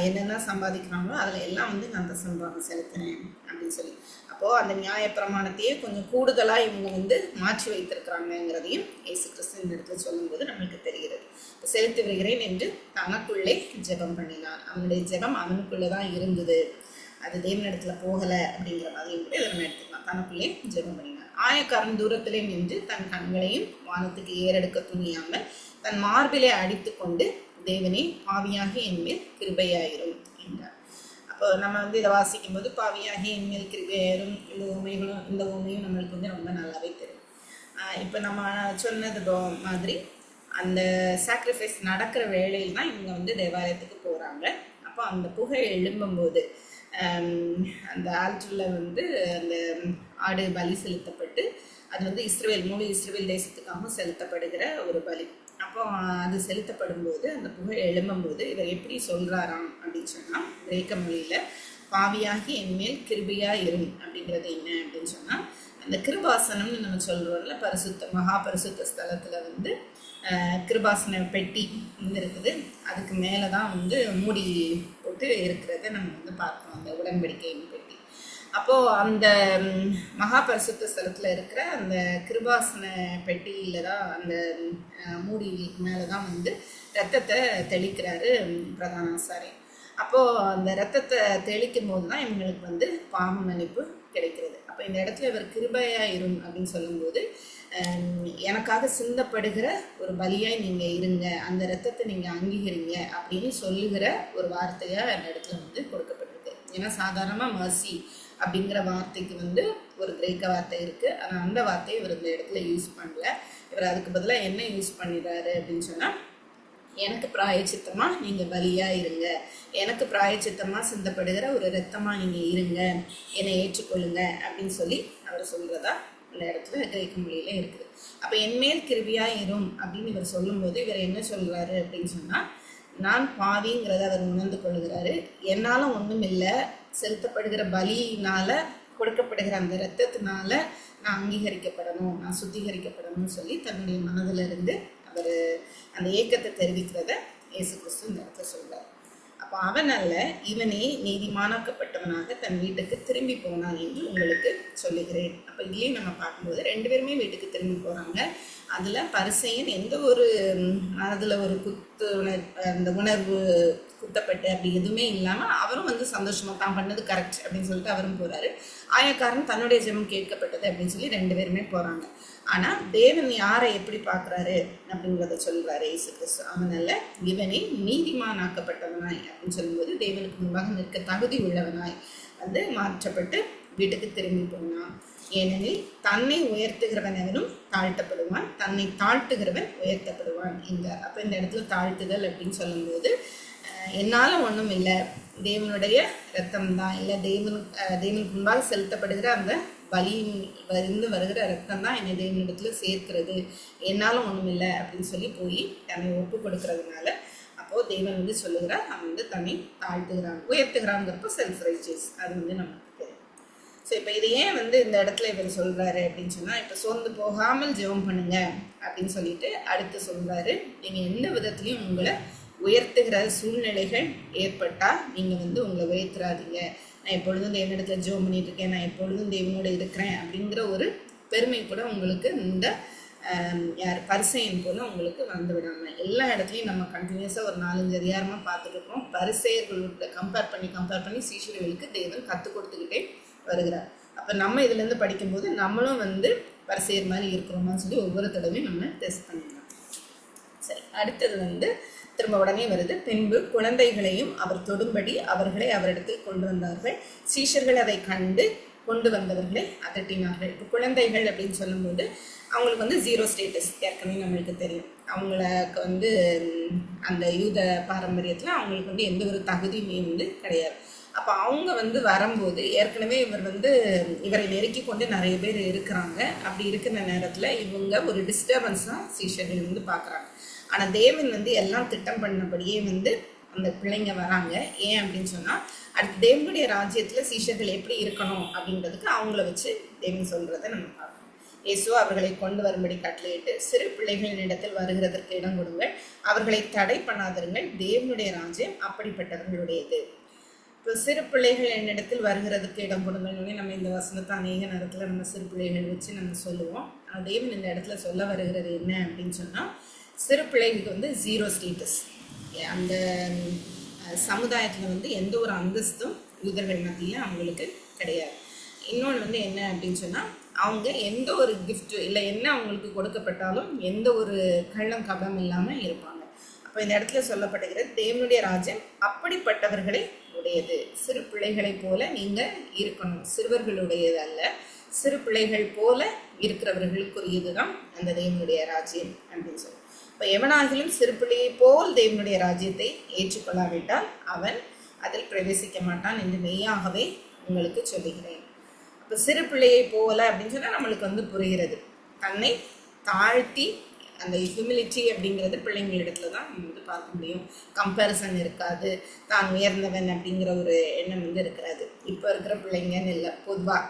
என்னென்ன சம்பாதிக்கிறாங்களோ அதில் எல்லாம் வந்து நான் தசம்பாகம் செலுத்தினேன் அப்படின்னு சொல்லி. அப்போது அந்த நியாயப்பிரமாணத்தையே கொஞ்சம் கூடுதலாக இவங்க வந்து மாற்றி வைத்திருக்கிறாங்கிறதையும் இயேசு கிறிஸ்து இந்த இடத்துல சொல்லும்போது நம்மளுக்கு தெரிகிறது. செலுத்தி வருகிறேன் என்று தனக்குள்ளே ஜெபம் பண்ணினான். அவனுடைய ஜெபம் அவனுக்குள்ளே தான் இருந்தது, அது தேவனிடத்துல போகலை அப்படிங்கிற மாதிரியும் கூட இதை நம்ம எடுத்துக்கலாம். தனக்குள்ளே ஜெபம் பண்ணினான். ஆயக்காரன் தூரத்திலே நின்று தன் கண்களையும் வானத்துக்கு ஏறெடுக்க துணியாமல் தன் மார்பிலே அடித்து கொண்டு தேவனே பாவியாகி என்மேல் கிருபையாயிரும் என்றார். அப்போ நம்ம வந்து இதை வாசிக்கும் போது பாவியாகி என்மேல் கிருபையாயிரும் இந்த உண்மையும் நம்மளுக்கு வந்து ரொம்ப நல்லாவே தெரியும். இப்போ நம்ம சொன்னது மாதிரி அந்த சாக்ரிஃபைஸ் நடக்கிற வேளையில் தான் இவங்க வந்து தேவாலயத்துக்கு போகிறாங்க. அப்போ அந்த புகை எழும்பும்போது அந்த ஆல்டரில் வந்து அந்த ஆடு பலி செலுத்தப்பட்டு அது வந்து முழு இஸ்ரவேல் தேசத்துக்காக செலுத்தப்படுகிற ஒரு பலி. அப்போ அது செலுத்தப்படும் போது அந்த புகை எழும்பும்போது இவர் எப்படி சொல்கிறாராம் அப்படின்னு சொன்னால், கிரேக்க மொழியில் பாவியாகி என்மேல் கிருபையா இரும் அப்படிங்கிறது என்ன அப்படின்னு சொன்னால், அந்த கிருபாசனம்னு நம்ம சொல்கிறோம்ல, மகா பரிசுத்த ஸ்தலத்தில் வந்து கிருபாசன பெட்டி வந்து இருக்குது. அதுக்கு மேலே தான் வந்து மூடி போட்டு இருக்கிறத நம்ம வந்து பார்க்கணும், அந்த உடன்படிக்கையின் பெட்டி. அப்போது அந்த மகா பரிசுத்த ஸ்தலத்தில் இருக்கிற அந்த கிருபாசன பெட்டியில் தான் அந்த மூடி மேலே தான் வந்து ரத்தத்தை தெளிக்கிறாரு பிரதான ஆசாரியன். அப்போது அந்த ரத்தத்தை தெளிக்கும் போது தான் இவங்களுக்கு வந்து பாவ மன்னிப்பு கிடைக்கிறது. அப்போ இந்த இடத்துல இவர் கிருபையா இரும் அப்படின்னு சொல்லும்போது, எனக்காக சிந்தப்படுகிற ஒரு பலியாய் நீங்கள் இருங்க, அந்த ரத்தத்தை நீங்கள் அங்கீகரிங்க அப்படின்னு சொல்லுகிற ஒரு வார்த்தையாக அந்த இடத்துல வந்து கொடுக்கப்பட்டிருக்கு. ஏன்னா சாதாரணமாக மர்சி அப்படிங்கிற வார்த்தைக்கு வந்து ஒரு கிரேக்க வார்த்தை இருக்குது. ஆனால் அந்த வார்த்தையை இவர் இந்த இடத்துல யூஸ் பண்ணல. இவர் அதுக்கு பதிலாக என்ன யூஸ் பண்ணிடுறாரு அப்படின்னு சொன்னால், எனக்கு பிராயச்சித்தமாக நீங்கள் பலியாக இருங்க, எனக்கு பிராயச்சித்தமாக சிந்தப்படுகிற ஒரு ரத்தமாக நீங்கள் இருங்க, என்னை ஏற்றுக்கொள்ளுங்க அப்படின்னு சொல்லி அவர் சொல்கிறதா இந்த இடத்துல கிரேக்க மொழியில இருக்குது. அப்போ என்மேல் கிருபியாக இரும் அப்படின்னு இவர் சொல்லும்போது இவர் என்ன சொல்கிறாரு அப்படின்னு சொன்னால், நான் பாவிங்கிறத அவர் உணர்ந்து கொள்கிறாரு. என்னால் ஒன்றும் இல்லை, செலுத்தப்படுகிற பலியினால் கொடுக்கப்படுகிற அந்த இரத்தத்தினால நான் அங்கீகரிக்கப்படணும், நான் சுத்திகரிக்கப்படணும்னு சொல்லி தன்னுடைய மனதிலிருந்து அவர் அந்த ஏக்கத்தை தெரிவிக்கிறத இயேசு கிறிஸ்து இந்த இடத்துல சொல்கிறார். அப்போ அவனால் இவனே நீதிமானாக்கப்பட்டவனாக தன் வீட்டுக்கு திரும்பி போனான் என்று உங்களுக்கு சொல்லுகிறேன். அப்போ இதுலேயும் நம்ம பார்க்கும்போது 2 பேருமே வீட்டுக்கு திரும்பி போகிறாங்க. அதில் பரிசேயன் எந்த ஒரு அதில் ஒரு அந்த உணர்வு குத்தப்பட்டு அப்படி எதுவுமே இல்லாமல் அவரும் வந்து சந்தோஷமாக தான் பண்ணது கரெக்ட் அப்படின்னு சொல்லிட்டு அவரும் போகிறாரு. ஆயக்காரன் தன்னுடைய ஜெபம் கேட்கப்பட்டது அப்படின்னு சொல்லி 2 பேருமே போகிறாங்க. ஆனால் தேவன் யாரை எப்படி பார்க்குறாரு அப்படிங்கிறத சொல்கிறாரு இயேசு கிறிஸ்து. அவனால இவனே நீதிமானாக்கப்பட்டவனாய் அப்படின்னு சொல்லும்போது தேவனுக்கு முன்பாக நிற்க தகுதி உள்ளவனாய் வந்து மாற்றப்பட்டு வீட்டுக்கு திரும்பி போனான். ஏனெனில் தன்னை உயர்த்துகிறவன் எவனும் தாழ்த்தப்படுவான், தன்னை தாழ்த்துகிறவன் உயர்த்தப்படுவான் என்றார். அப்போ இந்த இடத்துல தாழ்த்துதல் அப்படின்னு சொல்லும்போது, என்னால் ஒன்றும் இல்லை, தேவனுடைய ரத்தம் தான், இல்லை தேவனுக்கு முன்பாக செலுத்தப்படுகிற அந்த பலியிலிருந்து வருகிற ரத்தம் தான் என்னை தேவனிடத்துல சேர்க்கிறது, என்னாலும் ஒன்றும் இல்லை அப்படின்னு சொல்லி போய் தன்னை ஒப்பு கொடுக்கறதுனால அப்போது தேவன் வந்து சொல்லுகிறார், அவன் வந்து தன்னை தாழ்த்துகிறான், உயர்த்துகிறாங்கிறப்போ செல்ஃப் ரைச்சியஸ். அது வந்து நமக்கு தெரியும். ஸோ இப்போ இது ஏன் வந்து இந்த இடத்துல இவர் சொல்கிறாரு அப்படின்னு சொன்னால், இப்போ சோர்ந்து போகாமல் ஜெபம் பண்ணுங்க அப்படின்னு சொல்லிட்டு அடுத்து சொல்கிறாரு, நீங்கள் எந்த விதத்துலையும் உங்களை உயர்த்துகிற சூழ்நிலைகள் ஏற்பட்டால் நீங்கள் வந்து உங்களை உயர்த்துறாதீங்க. நான் எப்பொழுதும் தேவனிடத்தில் ஜெபம் பண்ணிட்டு இருக்கேன், நான் எப்பொழுதும் தேவனோடு இருக்கிறேன் அப்படிங்கிற ஒரு பெருமை கூட உங்களுக்கு இந்த பரிசேயன் போல உங்களுக்கு வந்து விடாமல், எல்லா இடத்துலையும் நம்ம கண்டினியூஸாக ஒரு 4-5 அதிகாரமாக பார்த்துட்டு இருக்கோம். பரிசேயர்களோட கம்பேர் பண்ணி சீஷர்களுக்கு தேவன் கற்றுக் கொடுத்துக்கிட்டே வருகிறார். அப்போ நம்ம இதுலேருந்து படிக்கும்போது நம்மளும் வந்து பரிசேயர் மாதிரி இருக்கிறோமான்னு சொல்லி ஒவ்வொரு தடவையும் நம்ம டெஸ்ட் பண்ணிடலாம். சரி, அடுத்தது வந்து திரும்ப உடனே வருது. பின்பு குழந்தைகளையும் அவர் தொடும்படி அவர்களை அவரிடத்தில் கொண்டு வந்தார்கள். சீஷர்கள் அதை கண்டு கொண்டு வந்தவர்களை அதட்டினார்கள். இப்போ குழந்தைகள் அப்படின்னு சொல்லும்போது அவங்களுக்கு வந்து 0 ஸ்டேட்டஸ் ஏற்கனவே நம்மளுக்கு தெரியும். அவங்களுக்கு வந்து அந்த யூத பாரம்பரியத்தில் அவங்களுக்கு வந்து எந்த ஒரு தகுதியுமே வந்து கிடையாது. அப்போ அவங்க வந்து வரும்போது ஏற்கனவே இவரை நெருக்கி கொண்டு நிறைய பேர் இருக்கிறாங்க. அப்படி இருக்கிற நேரத்தில் இவங்க ஒரு டிஸ்டர்பன்ஸாக சீஷர்கள் வந்து பார்க்குறாங்க. ஆனால் தேவன் வந்து எல்லாம் திட்டம் பண்ணபடியே வந்து அந்த பிள்ளைங்க வராங்க. ஏன் அப்படின்னு சொன்னால், அடுத்து தேவனுடைய ராஜ்யத்தில் சீஷர்கள் எப்படி இருக்கணும் அப்படின்றதுக்கு அவங்கள வச்சு தேவன் சொல்கிறத நம்ம பார்க்கணும். இயேசு அவர்களை கொண்டு வரும்படி கட்டளையிட்டு, சிறு பிள்ளைகளின் இடத்தில் வருகிறதற்கு இடம் கொடுங்கள், அவர்களை தடை பண்ணாதிருங்கள், தேவனுடைய ராஜ்யம் அப்படிப்பட்டவர்களுடையது. இப்போ சிறு பிள்ளைகள் என்னிடத்தில் வருகிறதுக்கு இடம் கொடுங்கன்னு நம்ம இந்த வசனத்தை அநேக நேரத்தில் நம்ம சிறு பிள்ளைகள் வச்சு நம்ம சொல்லுவோம். தேவன் இந்த இடத்துல சொல்ல வருகிறது என்ன அப்படின்னு சொன்னால், சிறு பிள்ளைகளுக்கு வந்து 0 ஸ்டேட்டஸ். அந்த சமுதாயத்தில் வந்து எந்த ஒரு அந்தஸ்தும் யூதர்கள் மத்தியில் அவங்களுக்கு கிடையாது. இன்னொன்று வந்து என்ன அப்படின்னு சொன்னால், அவங்க எந்த ஒரு கிஃப்ட் இல்லை என்ன அவங்களுக்கு கொடுக்கப்பட்டாலும் எந்த ஒரு கள்ளம் கபம் இல்லாமல் இருப்பாங்க. அப்போ இந்த இடத்துல சொல்லப்படுகிறது தேவனுடைய ராஜ்யம் அப்படிப்பட்டவர்களை உடையது. சிறு பிள்ளைகளை போல நீங்கள் இருக்கணும். சிறுவர்களுடையது அல்ல, சிறு பிள்ளைகள் போல இருக்கிறவர்களுக்குரியது தான் அந்த தேவனுடைய ராஜ்யம் அப்படின்னு சொல்லுவோம். இப்போ எவனாகிலும் சிறு பிள்ளையை போல் தேவனுடைய ராஜ்யத்தை ஏற்றுக்கொள்ளாவிட்டால் அவன் அதில் பிரவேசிக்க மாட்டான் என்று மெய்யாகவே உங்களுக்கு சொல்லுகிறேன். இப்போ சிறு பிள்ளையை போல அப்படின்னு சொன்னால் நம்மளுக்கு வந்து புரிகிறது. தன்னை தாழ்த்தி அந்த ஹியூமிலிட்டி அப்படிங்கிறது பிள்ளைங்களிடத்துல தான் நம்ம வந்து பார்க்க முடியும். கம்பேரிசன் இருக்காது, தான் உயர்ந்தவன் அப்படிங்கிற ஒரு எண்ணம் வந்து இருக்கிறது. இப்போ இருக்கிற பிள்ளைங்கன்னு இல்லை, பொதுவாக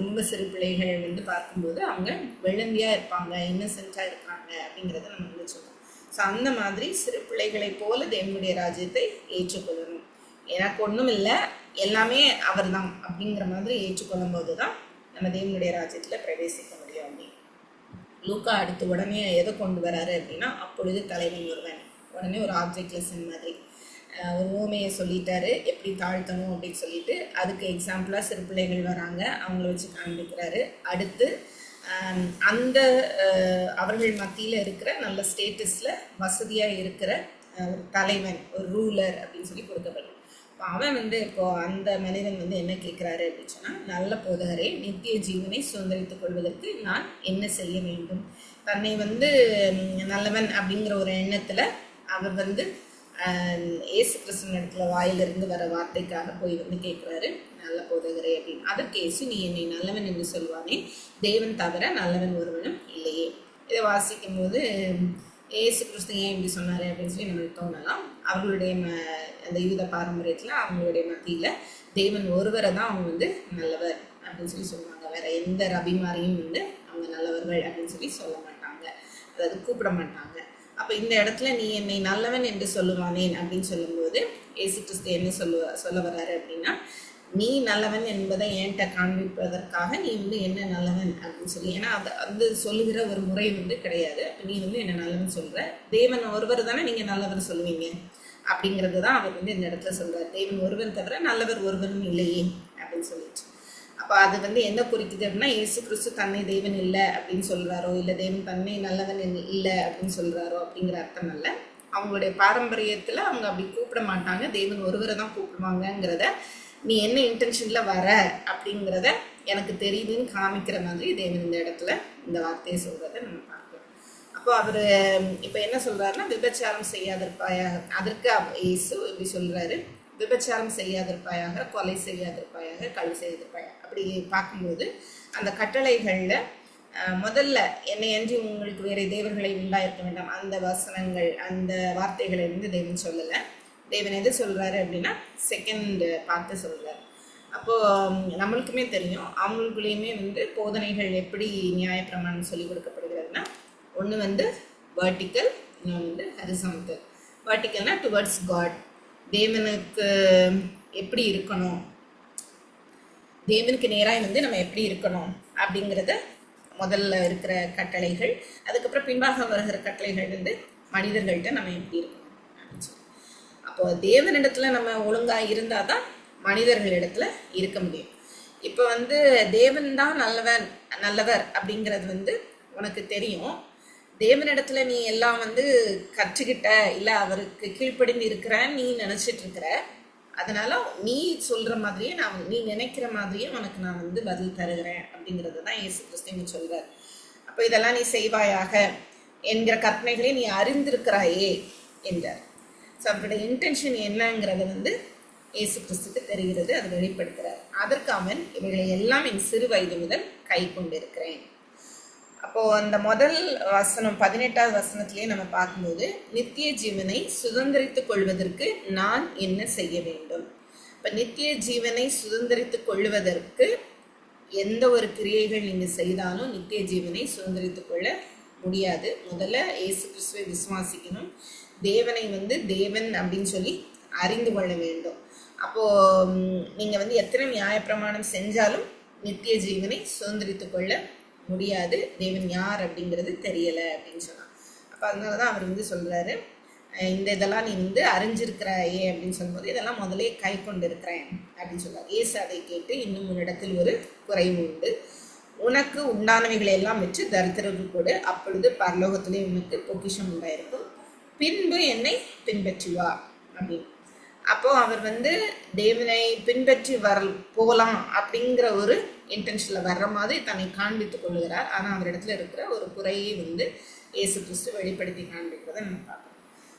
ரொம்ப சிறு பிள்ளைகள் வந்து பார்க்கும்போது அவங்க வெள்ளந்தியாக இருப்பாங்க, இன்னசென்ட்டாக இருக்காங்க அப்படிங்கிறத நம்ம வந்து சொல்லுவோம். ஸோ அந்த மாதிரி சிறு பிள்ளைகளை போல தேவனுடைய ராஜ்யத்தை ஏற்றுக்கொள்ளணும். எனக்கு ஒன்றும் இல்லை, எல்லாமே அவர் தான் அப்படிங்கிற மாதிரி ஏற்றுக்கொள்ளும் போது தான் நம்ம தேவனுடைய ராஜ்யத்தில் பிரவேசிக்க முடியும். அப்படி லூக்கா அடுத்து உடனே எதை கொண்டு வராரு அப்படின்னா, அப்பொழுது தலைவன் ஒருவன், உடனே ஒரு ஆப்ஜெக்ட் லெசன் மாதிரி ஒரு ஊமையை சொல்லிட்டாரு எப்படி தாழ்த்தணும் அப்படின்னு சொல்லிட்டு. அதுக்கு எக்ஸாம்பிளாக சிறு பிள்ளைகள் வராங்க, அவங்கள வச்சு காண்பிக்கிறாரு. அடுத்து அந்த அவர்கள் மத்தியில் இருக்கிற நல்ல ஸ்டேட்டஸில் வசதியாக இருக்கிற ஒரு தலைவன், ஒரு ரூலர் அப்படின்னு சொல்லி கொடுக்கப்படும். இப்போ அவன் வந்து இப்போது அந்த மனிதன் வந்து என்ன கேட்குறாரு அப்படின்னு சொன்னால், நல்ல போதகரே, நித்திய ஜீவனை சுதந்திரித்துக் கொள்வதற்கு நான் என்ன செய்ய வேண்டும்? தன்னை வந்து நல்லவன் அப்படிங்கிற ஒரு எண்ணத்தில் அவர் வந்து இயேசு கிறிஸ்துவின் இடத்துல வாயிலிருந்து வர வார்த்தைக்காக போய் வந்து கேட்குறாரு, நல்ல போதகரே அப்படின்னு. அதற்கு இயேசு, நீ என்னை நல்லவன் என்று சொல்வானே, தேவன் தவிர நல்லவன் ஒருவனும் இல்லையே. இதை வாசிக்கும் போது இயேசு கிறிஸ்து ஏன் இப்படி சொன்னார் அப்படின்னு சொல்லி நம்மளுக்கு தோணலாம். அவர்களுடைய அந்த யூத பாரம்பரியத்தில் அவங்களுடைய மத்தியில் தேவன் ஒருவரை தான் அவங்க வந்து நல்லவர் அப்படின்னு சொல்லி சொல்லுவாங்க. வேற எந்த ரபிமாரையும் வந்து அவங்க நல்லவர்கள் அப்படின்னு சொல்லி சொல்ல மாட்டாங்க, அதாவது கூப்பிட மாட்டாங்க. அப்போ இந்த இடத்துல நீ என்னை நல்லவன் என்று சொல்லுவானேன் அப்படின்னு சொல்லும்போது இயேசு கிறிஸ்து என்ன சொல்ல வர்றாரு அப்படின்னா, நீ நல்லவன் என்பதை என்கிட்ட காண்பிப்பதற்காக நீ வந்து என்ன நல்லவன் அப்படின்னு சொல்லி, ஏன்னா அது சொல்லுகிற ஒரு முறை வந்து கிடையாது. நீ வந்து என்ன நல்லவன் சொல்ற, தேவன் ஒருவர் தானே நீங்க நல்லவர் சொல்லுவீங்க அப்படிங்கிறது தான் அவர் வந்து இந்த இடத்துல சொல்றாரு. தேவன் ஒருவன் தவிர நல்லவர் ஒருவனும் இல்லையே அப்படின்னு சொல்லிட்டு. அப்போ அது வந்து என்ன குறிக்குது அப்படின்னா, இயேசு கிறிஸ்து தன்னை தேவன் இல்லை அப்படின்னு சொல்றாரோ, இல்லை தேவன் தன்னை நல்லவன் இல்லை அப்படின்னு சொல்றாரோ அப்படிங்கிற அர்த்தம் அல்ல. அவங்களுடைய பாரம்பரியத்தில் அவங்க அப்படி கூப்பிட மாட்டாங்க, தேவன் ஒருவரை தான் கூப்பிடுவாங்கங்கிறத நீ என்ன இன்டென்ஷனில் வர அப்படிங்கிறத எனக்கு தெரியுதுன்னு காமிக்கிற மாதிரி தேவன் இந்த இடத்துல இந்த வார்த்தையை சொல்கிறத நம்ம பார்க்கலாம். அப்போ அவர் இப்போ என்ன சொல்கிறாருன்னா, விபச்சாரம் செய்யாதிருப்பாயாக. அதற்கு இயேசு இப்படி சொல்கிறாரு, விபச்சாரம் செய்யாதிருப்பாயாக, கொலை செய்யாதிருப்பாயாக, களவு செய்யாதிருப்பாயாக. அப்படி பார்க்கும்போது அந்த கட்டளைகளில் முதல்ல என்னை அன்றி உங்களுக்கு வேறு தேவர்களை உண்டாயிருக்க வேண்டாம் அந்த வசனங்கள், அந்த வார்த்தைகளை வந்து தேவன் சொல்லலை. தேவன் எது சொல்கிறாரு அப்படின்னா செகண்ட் பார்த்து சொல்கிறார். அப்போது நம்மளுக்குமே தெரியும், அவங்களுக்குள்ளேயுமே வந்து போதனைகள் எப்படி நியாயப்பிரமாணம் சொல்லி கொடுக்கப்படுகிறதுனா, ஒன்று வந்து வெர்டிக்கல், இன்னொன்று வந்து ஹரிசாண்டல். வெர்டிக்கல்னா டுவர்ட்ஸ் காட், தேவனுக்கு எப்படி இருக்கணும், தேவனுக்கு நேராக வந்து நம்ம எப்படி இருக்கணும் அப்படிங்கிறத முதல்ல இருக்கிற கட்டளைகள். அதுக்கப்புறம் பின்பாக வருகிற கட்டளைகள் வந்து மனிதர்கள்ட்ட நம்ம எப்படி இருக்கணும் அப்படின்னு சொல்லி. அப்போ தேவனிடத்துல நம்ம ஒழுங்காக இருந்தால் தான் மனிதர்களிடத்துல இருக்க முடியும். இப்போ வந்து தேவன் தான் நல்லவர் அப்படிங்கிறது வந்து உனக்கு தெரியும். தேவனிடத்துல நீ எல்லாம் வந்து கற்றுக்கிட்ட, இல்லை அவருக்கு கீழ்ப்படிந்து இருக்கிறன்னு நீ நினச்சிட்டு இருக்கிற. அதனால நீ சொல்கிற மாதிரியே நீ நினைக்கிற மாதிரியே உனக்கு நான் வந்து பதில் தருகிறேன் அப்படிங்கிறது தான் இயேசு கிறிஸ்து சொல்கிறார். அப்போ இதெல்லாம் நீ செய்வாயாக என்கிற கற்பனைகளை நீ அறிந்திருக்கிறாயே என்றார். ஸோ அவருடைய இன்டென்ஷன் என்னங்கிறத வந்து இயேசு கிறிஸ்துக்கு தெரிகிறது, அதை வெளிப்படுத்துகிறார். அதற்கு அவன் இவைகளை எல்லாம் என் சிறு வயது முதல் கை கொண்டிருக்கிறேன். அப்போது அந்த முதல் வசனம் 18வது வசனத்திலேயே நம்ம பார்க்கும்போது, நித்திய ஜீவனை சுதந்திரித்துக் கொள்வதற்கு நான் என்ன செய்ய வேண்டும். இப்போ நித்திய ஜீவனை சுதந்திரித்துக் கொள்வதற்கு எந்த ஒரு கிரியைகள் நீங்கள் செய்தாலும் நித்திய ஜீவனை சுதந்திரித்துக் கொள்ள முடியாது. முதல்ல இயேசு கிறிஸ்துவை விசுவாசிக்கணும், தேவனை வந்து தேவன் அப்படின்னு சொல்லி அறிந்து கொள்ள வேண்டும். அப்போது நீங்கள் வந்து எத்தனை நியாயப்பிரமாணம் செஞ்சாலும் நித்திய ஜீவனை சுதந்திரித்து கொள்ள முடியாது, தேவன் யார் அப்படிங்கிறது தெரியலை அப்படின்னு சொன்னான். அப்போ அதனால தான் அவர் வந்து சொல்கிறாரு, இந்த இதெல்லாம் நீ வந்து அறிஞ்சிருக்கிறாயே அப்படின்னு சொல்லும்போது இதெல்லாம் முதலே கை கொண்டு இருக்கிறேன் அப்படின்னு சொல்லுவார். ஏசு அதை கேட்டு, இன்னும் உன்னிடத்தில் ஒரு குறைவு உண்டு, உனக்கு உண்டானவைகளை எல்லாம் வச்சு தரித்திரருக்கு கொடு, அப்பொழுது பரலோகத்திலே உனக்கு பொக்கிஷம் உண்டாயிருக்கும், பின்பு என்னை பின்பற்றி வா அப்படின்னு. அப்போது அவர் வந்து தேவனை பின்பற்றி போகலாம் அப்படிங்கிற ஒரு இன்டென்ஷனில் வர்ற மாதிரி தன்னை காண்பித்து கொள்ளுகிறார். ஆனால் அவரிடத்துல இருக்கிற ஒரு குறையை வந்து இயேசு கிறிஸ்து வெளிப்படுத்தி காண்பிக்கிறத நம்ம பார்க்கணும்.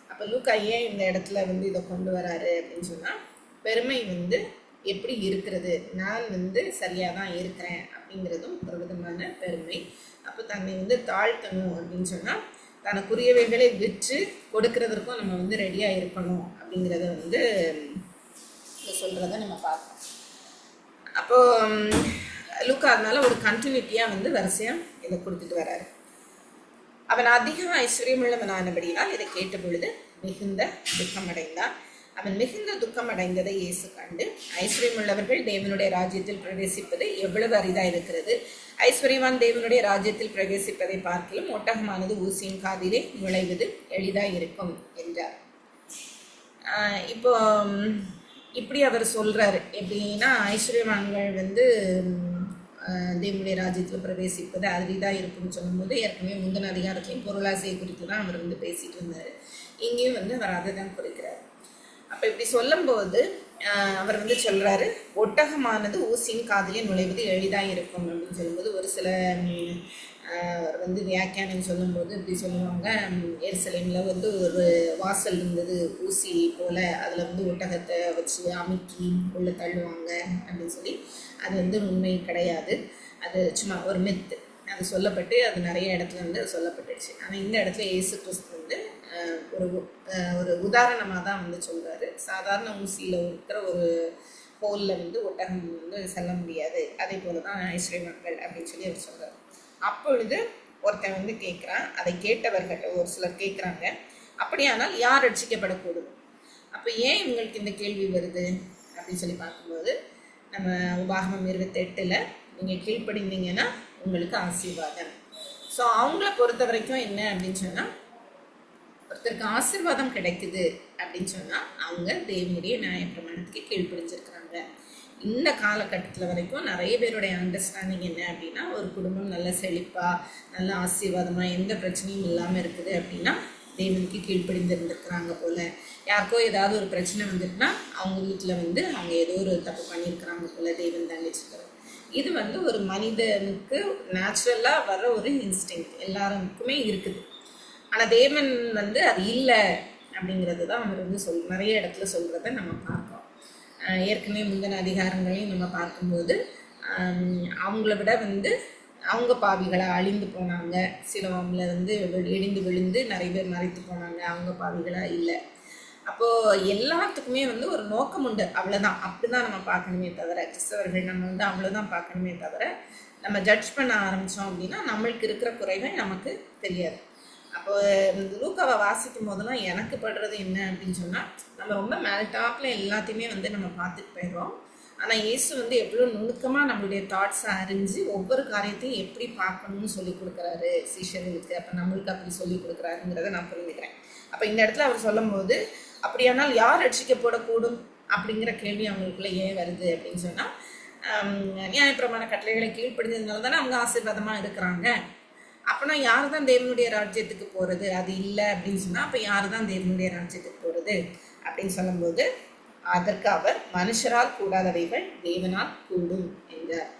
அப்போ லூக்கா ஏன் இந்த இடத்துல வந்து இதை கொண்டு வராரு அப்படின்னு சொன்னால், பெருமை வந்து எப்படி இருக்கிறது, நான் வந்து சரியாக தான் இருக்கிறேன் அப்படிங்கிறதும் ஒரு விதமான பெருமை. அப்போ தன்னை வந்து தாழ்த்தணும் அப்படின்னு சொன்னால் தனக்குரியவைகளை விற்று கொடுக்கறதற்கும் நம்ம வந்து ரெடியாக இருக்கணும் அப்படிங்கிறத வந்து சொல்கிறத நம்ம பார்க்கணும். அப்போது லூக்கா அதனால ஒரு கண்டினியூட்டியாக வந்து வரிசையாக இதை கொடுத்துட்டு வர்றாரு. அவன் அதிகம் ஐஸ்வர்யமுள்ளவனானபடினால் இதை கேட்ட பொழுது மிகுந்த துக்கமடைந்தான். அவன் மிகுந்த துக்கம் அடைந்ததை இயேசு கண்டு, ஐஸ்வர்யமுள்ளவர்கள் தேவனுடைய ராஜ்யத்தில் பிரவேசிப்பது எவ்வளவு அரிதாக இருக்கிறது, ஐஸ்வர்யவான் தேவனுடைய ராஜ்யத்தில் பிரவேசிப்பதை பார்க்கலும் ஒட்டகமானது ஊசியின் காதிலே நுழைவது எளிதாக இருக்கும் என்றார். இப்போ இப்படி அவர் சொல்கிறாரு. எப்படின்னா ஐஸ்வர்யவான்கள் வந்து தேவனுடைய ராஜ்யத்தில் பிரவேசிப்பது அரிதாக இருக்குன்னு சொல்லும்போது, ஏற்கனவே முந்தின அதிகாரத்தையும் பொருளாசையை குறித்து தான் அவர் வந்து பேசிகிட்டு இருந்தார். இங்கேயும் வந்து அவர் அதை தான் குறிக்கிறார். அப்போ இப்படி சொல்லும்போது அவர் வந்து சொல்கிறாரு, ஒட்டகமானது ஊசியின் காதிலே நுழைவது எளிதாக இருக்கும் அப்படின்னு சொல்லும்போது, ஒரு சில வந்து வியாக்கியானம் சொல்லும்போது இப்படி சொல்லுவாங்க, எருசலேமில் வந்து ஒரு வாசல் இருந்தது ஊசி போல், அதில் வந்து ஒட்டகத்தை வச்சு அமுக்கி உள்ள தள்ளுவாங்க அப்படின்னு சொல்லி. அது வந்து உண்மை கிடையாது, அது சும்மா ஒரு மித்து. அது சொல்லப்பட்டு அது நிறைய இடத்துல வந்து சொல்லப்பட்டுச்சு. ஆனால் இந்த இடத்துல இயேசு கிறிஸ்து வந்து ஒரு உதாரணமாக தான் வந்து சொல்கிறாரு. சாதாரண ஊசியில் இருக்கிற ஒரு ஹோலில் வந்து ஒட்டகம் வந்து செல்ல முடியாது, அதே போல தான் ஐஸ்வர்யவான்கள் அப்படின்னு சொல்லி அவர் சொல்கிறார். அப்பொழுது ஒருத்தன் வந்து கேட்குறான், அதை கேட்டவர்கள் ஒரு சிலர் கேட்குறாங்க, அப்படியானால் யார் ரட்சிக்கப்படக்கூடும்? அப்போ ஏன் இவங்களுக்கு இந்த கேள்வி வருது அப்படின்னு சொல்லி பார்க்கும்போது, நம்ம உபாகமம் 28 நீங்கள் கீழ்ப்படிந்தீங்கன்னா உங்களுக்கு ஆசீர்வாதம். ஸோ அவங்கள பொறுத்த வரைக்கும் என்ன அப்படின்னு சொன்னால், ஒருத்தருக்கு ஆசீர்வாதம் கிடைக்குது அப்படின்னு சொன்னால் அவங்க தேவனுடைய நியாயப்பிரமாணத்துக்கு கீழ்ப்படிஞ்சிருக்கிறாங்க. இந்த காலகட்டத்தில் வரைக்கும் நிறைய பேருடைய அண்டர்ஸ்டாண்டிங் என்ன அப்படின்னா, ஒரு குடும்பம் நல்ல செழிப்பாக நல்ல ஆசீர்வாதமாக எந்த பிரச்சனையும் இல்லாமல் இருக்குது அப்படின்னா தேவனுக்கு கீழ்ப்படிந்திருந்துருக்குறாங்க போல். யாருக்கோ ஏதாவது ஒரு பிரச்சனை வந்துட்டுனா அவங்க வீட்டில் வந்து அவங்க ஏதோ ஒரு தப்பு பண்ணியிருக்கிறாங்க போல், தேவன் தண்டிச்சிருக்கிறாங்க. இது வந்து ஒரு மனிதனுக்கு நேச்சுரலாக வர ஒரு இன்ஸ்டிங், எல்லாருக்குமே இருக்குது. ஆனால் தேவன் வந்து அது இல்லை அப்படிங்கிறது தான் அவர் வந்து நிறைய இடத்துல சொல்கிறத நம்ம பார்க்கோம். ஏற்கனவே முந்தின அதிகாரங்களையும் நம்ம பார்க்கும்போது அவங்கள விட வந்து அவங்க பாவிகளாக அழிந்து போனாங்க, சிலவங்கள வந்து இடிந்து விழுந்து நிறைய பேர் மறைத்து போனாங்க, அவங்க பாவிகளாக இல்லை. அப்போது எல்லாத்துக்குமே வந்து ஒரு நோக்கம் உண்டு, அவ்வளோதான். அப்படி தான் நம்ம பார்க்கணுமே தவிர, கிறிஸ்தவர்கள் நம்ம வந்து அவ்வளோதான் பார்க்கணுமே தவிர, நம்ம ஜட்ஜ் பண்ண ஆரம்பித்தோம் அப்படின்னா நம்மளுக்கு இருக்கிற குறைவை நமக்கு தெரியாது. அப்போ லூக்காவை வாசிக்கும் போதெல்லாம் எனக்கு படுறது என்ன அப்படின்னு சொன்னால், நம்ம ரொம்ப மேல்டாப்பில் எல்லாத்தையுமே வந்து நம்ம பார்த்துட்டு போயிடுறோம். ஆனால் இயேசு வந்து எவ்வளோ நுணுக்கமாக நம்மளுடைய தாட்ஸை அறிஞ்சு ஒவ்வொரு காரியத்தையும் எப்படி பார்க்கணும்னு சொல்லி கொடுக்குறாரு சீஷர்களுக்கு. அப்போ நம்மளுக்கு அப்படி சொல்லி கொடுக்குறாருங்கிறத நான் புரிஞ்சுக்கிறேன். அப்போ இந்த இடத்துல அவர் சொல்லும் போது, அப்படியானால் யார் ரட்சிக்கப்படக்கூடும் அப்படிங்கிற கேள்வி அவங்களுக்குள்ள ஏன் வருது அப்படின்னு சொன்னால், நியாயப்பிரமாண கட்டளைகளை கீழ்ப்படிஞ்சதுனால தானே அவங்க ஆசீர்வாதமாக இருக்கிறாங்க. அப்போனா யார் தான் தேவனுடைய ராஜ்யத்துக்கு போகிறது? அது இல்லை அப்படின்னு சொன்னால் அப்போ யார் தான் தேவனுடைய ராஜ்யத்துக்கு போகிறது அப்படின்னு சொல்லும்போது, அதற்கு அவர் மனுஷரால் கூடாதவைகள் தேவனால் கூடும் என்றார்.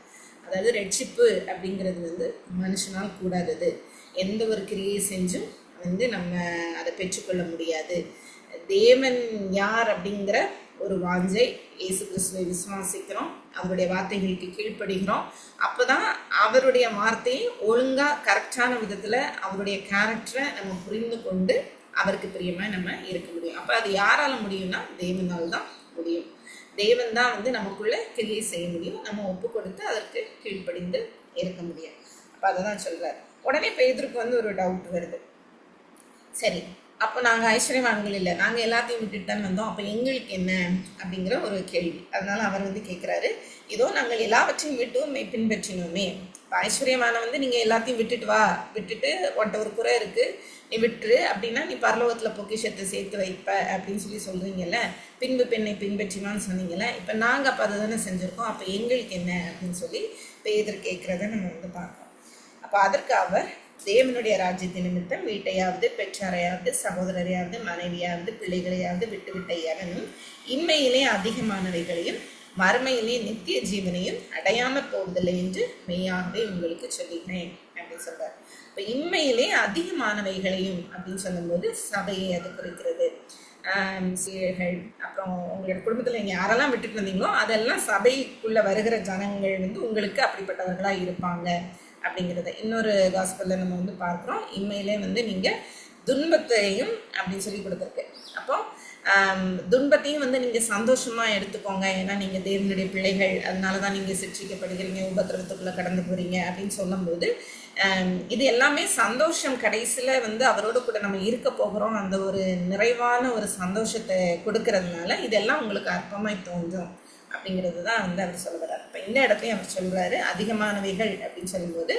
அதாவது ரட்சிப்பு அப்படிங்கிறது வந்து மனுஷனால் கூடாதது. எந்த ஒரு கிரியை செஞ்சும் வந்து நம்ம அதை பெற்றுக்கொள்ள முடியாது. தேவன் யார் அப்படிங்கிற ஒரு வாஞ்சை, இயேசு கிறிஸ்துவை விசுவாசிக்கிறோம், அவருடைய வார்த்தைகளுக்கு கீழ்ப்படுகிறோம். அப்போ தான் அவருடைய வார்த்தையை ஒழுங்காக கரெக்டான விதத்தில் அவருடைய கேரக்டரை நம்ம புரிந்து கொண்டு அவருக்கு பிரியமாக நம்ம இருக்க முடியும். அப்போ அது யாரால் முடியும்னா தேவனால் தான் முடியும். தேவன் தான் வந்து நமக்குள்ளே கிரியை செய்ய முடியும், நம்ம ஒப்பு கொடுத்து அதற்கு கீழ்ப்படிந்து இருக்க முடியும். அப்போ அதை தான் சொல்கிறார். உடனே பேதுருக்கு வந்து ஒரு டவுட் வருது. சரி, அப்போ நாங்கள் ஐஸ்வர்யவான்கள் இல்லை, நாங்கள் எல்லாத்தையும் விட்டுட்டு தான் வந்தோம், அப்போ எங்களுக்கு என்ன அப்படிங்கிற ஒரு கேள்வி. அதனால அவர் வந்து கேட்குறாரு, இதோ நாங்கள் எல்லாவற்றையும் விட்டு பின்பற்றினோமே. இப்போ ஐஸ்வர்யமான வந்து நீங்கள் எல்லாத்தையும் விட்டுட்டு வா, விட்டுட்டு உன்ட்ட ஒரு குறை இருக்குது நீ விட்டுரு அப்படின்னா நீ பரலோகத்தில் பொக்கிஷத்தை சேர்த்து வைப்ப அப்படின்னு சொல்கிறீங்கல்ல, பின்பு பெண்ணை பின்பற்றினான்னு சொன்னீங்கல்ல, இப்போ நாங்கள் அப்போ அதை தானே செஞ்சுருக்கோம், அப்போ எங்களுக்கு என்ன அப்படின்னு சொல்லி பேதர் கேட்குறத நம்ம வந்து பார்க்கோம். அப்போ அதற்கு அவர், தேவனுடைய ராஜ்யத்தின் நிமித்தம் வீட்டையாவது பெற்றாரையாவது சகோதரரையாவது மனைவியாவது பிள்ளைகளையாவது விட்டுவிட்ட எவனும் இம்மையிலே அதிகமானவைகளையும் மறுமையிலே நித்திய ஜீவனையும் அடையாமல் போவதில்லை என்று மெய்யாகவே உங்களுக்கு சொல்லினேன் அப்படின்னு சொல்றார். இப்போ இம்மையிலே அதிகமானவைகளையும் அப்படின்னு சொல்லும்போது சபையை அது குறிக்கிறது. சீர்கள், அப்புறம் உங்களோட குடும்பத்தில் நீங்கள் யாரெல்லாம் விட்டுட்டு வந்தீங்களோ அதெல்லாம் சபைக்குள்ளே வருகிற ஜனங்கள் வந்து உங்களுக்கு அப்படிப்பட்டவர்களாக இருப்பாங்க அப்படிங்கிறத இன்னொரு காஸ்பலில் நம்ம வந்து பார்க்குறோம். இம்மையிலே வந்து நீங்கள் துன்பத்தையும் அப்படின்னு சொல்லி கொடுத்துருக்கு. அப்போ துன்பத்தையும் வந்து நீங்கள் சந்தோஷமாக எடுத்துக்கோங்க, ஏன்னா நீங்கள் தேவனுடைய பிள்ளைகள், அதனால தான் நீங்கள் சிக்ஷிக்கப்படுகிறீங்க, உபத்திரவத்துக்குள்ளே கடந்து போகிறீங்க அப்படின்னு சொல்லும்போது இது எல்லாமே சந்தோஷம். கடைசியில் வந்து அவரோடு கூட நம்ம இருக்க போகிறோம், அந்த ஒரு நிறைவான ஒரு சந்தோஷத்தை கொடுக்கறதுனால இதெல்லாம் உங்களுக்கு அற்பமாய் தோன்றும் அப்படிங்கிறது தான் வந்து அவர் சொல்கிறார். இப்போ இந்த இடத்தையும் அவர் சொல்கிறாரு, அதிகமானவைகள் அப்படின்னு சொல்லும்போது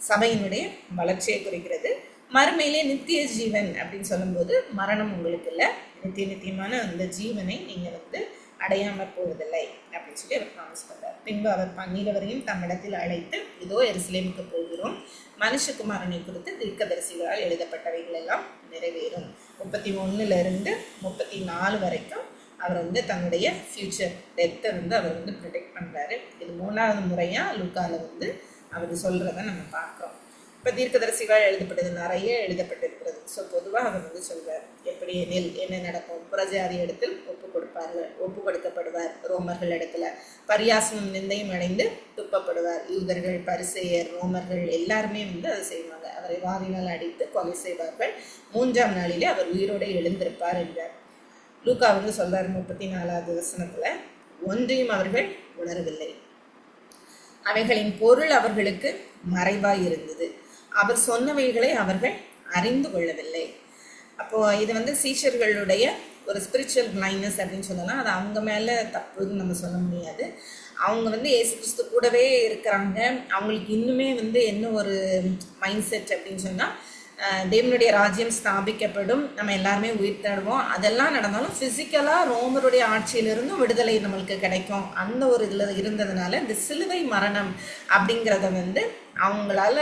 சபையினுடைய வளர்ச்சியை குறிக்கிறது. மறுமையிலே நித்திய ஜீவன் அப்படின்னு சொல்லும்போது மரணம் உங்களுக்கு இல்லை, நித்தியமான அந்த ஜீவனை நீங்கள் வந்து அடையாமல் போவதில்லை அப்படின்னு சொல்லி அவர் ப்ராமிஸ் பண்ணுறார். பின்பு அவர் 12 தம்மிடத்தில் அழைத்து, இதோ எருசலேமுக்கு போகிறோம், மனுஷகுமாரனை குறித்து தீர்க்கதரிசிகளால் எழுதப்பட்டவைகள் எல்லாம் நிறைவேறும். 31 to 34 வரைக்கும் அவர் வந்து தன்னுடைய ஃப்யூச்சர் டெத்தை வந்து அவர் வந்து ப்ரொடெக்ட் பண்ணுறாரு. இது 3வது முறையாக லூக்காவில் வந்து அவர் சொல்கிறத நம்ம பார்க்குறோம். இப்போ தீர்க்கதரிசிகள் எழுதப்பட்டது நிறைய எழுதப்பட்டிருக்கிறது. ஸோ பொதுவாக அவர் வந்து சொல்கிறார், எப்படி என்ன நடக்கும், புறஜாதி இடத்தில் ஒப்பு கொடுக்கப்படுவார், ரோமர்கள் இடத்துல பரியாசமும் நிந்தையும் அடைந்து துப்பப்படுவார், யூதர்கள் பரிசேயர் ரோமர்கள் எல்லாருமே வந்து அதை செய்வாங்க, அவரை வாரினால் அடித்து கொலை செய்வார்கள், 3ஆம் நாளிலே அவர் உயிரோடு எழுந்திருப்பார் என்றார். லூக்கா வந்து சொல்றாரு 34வது வசனத்துல, ஒன்றையும் அவர்கள் உணரவில்லை, அவைகளின் பொருள் அவர்களுக்கு மறைவாய் இருந்தது, அவர் சொன்னவைகளை அவர்கள் அறிந்து கொள்ளவில்லை. அப்போ இது வந்து சீஷர்களுடைய ஒரு ஸ்பிரிச்சுவல் பிளைண்ட்னஸ் அப்படின்னு சொல்லலாம். அது அவங்க மேலே தப்புன்னு நம்ம சொல்ல முடியாது. அவங்க வந்து இயேசு கிறிஸ்து கூடவே இருக்கிறாங்க. அவங்களுக்கு இன்னுமே வந்து என்ன ஒரு மைண்ட் செட் அப்படின்னு சொன்னால், தேவனுடைய ராஜ்யம் ஸ்தாபிக்கப்படும், நம்ம எல்லாருமே உயிர் தடுவோம், அதெல்லாம் நடந்தாலும் ஃபிசிக்கலாக ரோமருடைய ஆட்சியிலிருந்தும் விடுதலை நம்மளுக்கு கிடைக்கும், அந்த ஒரு இதில் இருந்ததுனால இந்த சிலுவை மரணம் அப்படிங்கிறத வந்து அவங்களால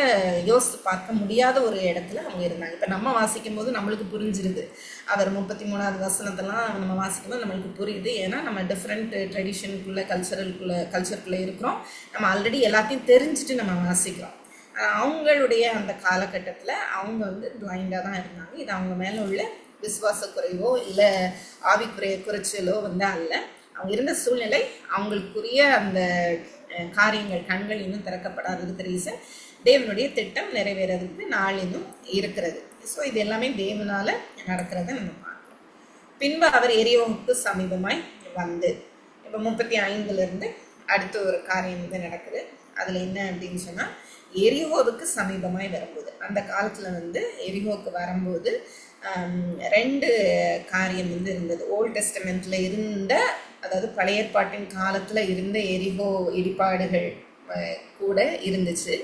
யோசித்து பார்க்க முடியாத ஒரு இடத்துல அவங்க இருந்தாங்க. இப்போ நம்ம வாசிக்கும் போது நம்மளுக்கு புரிஞ்சிருது, அவர் 33வது வசனத்தெல்லாம் நம்ம வாசிக்கும் போது நம்மளுக்கு புரியுது. ஏன்னா நம்ம டிஃப்ரெண்ட் ட்ரெடிஷனுக்குள்ளே கல்ச்சருக்குள்ளே இருக்கிறோம், நம்ம ஆல்ரெடி எல்லாத்தையும் தெரிஞ்சுட்டு நம்ம வாசிக்கிறோம். அவங்களுடைய அந்த காலகட்டத்தில் அவங்க வந்து பிளைண்டாக தான் இருந்தாங்க. இது அவங்க மேலே உள்ள விசுவாச குறைவோ இல்லை குறைச்சலோ வந்து அல்ல, அவங்க இருந்த சூழ்நிலை, அவங்களுக்குரிய அந்த காரியங்கள் கண்கள் இன்னும் திறக்கப்படாததுக்கு ரீசன் தேவனுடைய திட்டம் நிறைவேறதுக்கு நாள் இன்னும் இருக்கிறது. ஸோ இது எல்லாமே தேவனால் நடக்கிறத நம்ம பார்க்கணும். பின்பு அவர் எரியோவுக்கு சமீபமாய் வந்து, இப்போ 35 அடுத்த ஒரு காரியம் வந்து நடக்குது. அதில் என்ன அப்படின்னு சொன்னால், எரிகோவுக்கு சமீபமாய் வரும்போது, அந்த காலத்தில் வந்து எரிகோவுக்கு வரும்போது 2 காரியம் வந்து இருந்தது. ஓல்ட் டெஸ்டமெண்ட்டில் இருந்த, அதாவது பழைய ஏற்பாட்டின் காலத்தில் இருந்த எரிகோ இடிபாடுகள் கூட இருந்துச்சு.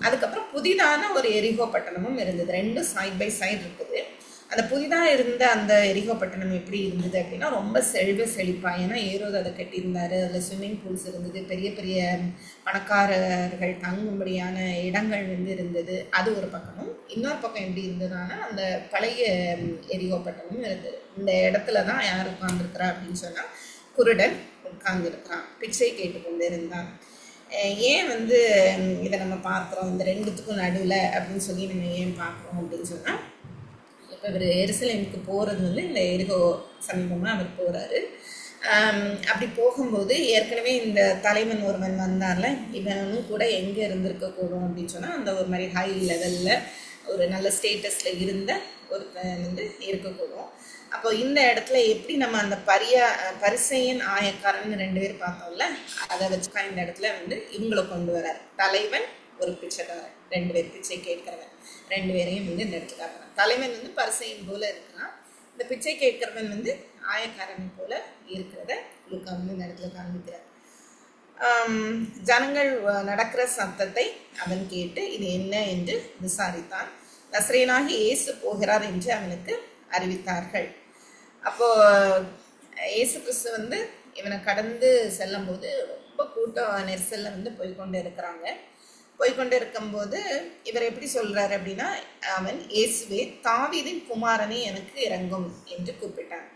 அதுக்கப்புறம் புதிதான ஒரு எரிகோ பட்டணமும் இருந்தது. 2 சைட் பை சைடு இருக்குது. அந்த புதிதாக இருந்த அந்த எரிகோ பட்டணம் எப்படி இருந்தது அப்படின்னா, ரொம்ப செழிப்பா. ஏன்னா ஏரோது அதை கட்டியிருந்தார், அதில் ஸ்விம்மிங் பூல்ஸ் இருந்தது, பெரிய பெரிய பணக்காரர்கள் தங்கும்படியான இடங்கள் வந்து இருந்தது. அது ஒரு பக்கமும். இன்னொரு பக்கம் எப்படி இருந்ததுன்னா, அந்த பழைய எரிகோ பட்டணமும் இருந்தது. இந்த இடத்துல தான் யார் உட்கார்ந்துருக்கிறா அப்படின்னு சொன்னால், குருடன் உட்கார்ந்துருக்கிறான், பிச்சை கேட்டுக்கொண்டு இருந்தான். ஏன் வந்து இதை நம்ம பார்க்குறோம் இந்த 2த்துக்கும் நடுவில் அப்படின்னு சொல்லி நம்ம ஏன் பார்க்குறோம் அப்படின்னு சொன்னால், இப்போ இவர் எருசலேமுக்கு போகிறது வந்து இந்த எரிகோ சமீபமாக அவர் போகிறாரு. அப்படி போகும்போது ஏற்கனவே இந்த தலைவன் ஒருவன் வந்தார்ல, இவனும் கூட எங்கே இருந்திருக்கக்கூடும் அப்படின்னு சொன்னால், அந்த ஒரு மாதிரி ஹை லெவலில் ஒரு நல்ல ஸ்டேட்டஸில் இருந்த ஒருத்தன் வந்து இருக்கக்கூடும். அப்போ இந்த இடத்துல எப்படி நம்ம அந்த பரிசையன் ஆயக்காரன் 2 பேர் பார்த்தோம்ல, அதை வச்சுக்கா இந்த இடத்துல வந்து இவங்களை கொண்டு வரார். தலைவன் ஒரு பிச்சைக்காரன். 2 பேர் பிச்சை கேட்கிறவன் 2 பேரையும் வந்து இந்த இடத்துல காட்டுறான். தலைவன் வந்து பரிசேயன் போல இருக்கிறான், இந்த பிச்சை கேட்கிறவன் வந்து ஆயக்காரனை போல இருக்கிறத லூக்கா வந்து இந்த இடத்துல காண்பிக்கிறார். ஜனங்கள் நடக்கிற சத்தத்தை அவன் கேட்டு இது என்ன என்று விசாரித்தான். நசரேயனாகி இயேசு போகிறார் என்று அவனுக்கு அறிவித்தார்கள். அப்போ இயேசு கிறிஸ்து வந்து இவனை கடந்து செல்லும் போது ரொம்ப கூட்ட நெரிசல்ல வந்து போய்கொண்டு இருக்கிறாங்க. போய்கொண்டு இருக்கும்போது இவர் எப்படி சொல்றாரு அப்படின்னா, அவன் இயேசுவே தாவீதின் குமாரனே எனக்கு இறங்கும் என்று கூப்பிட்டான்.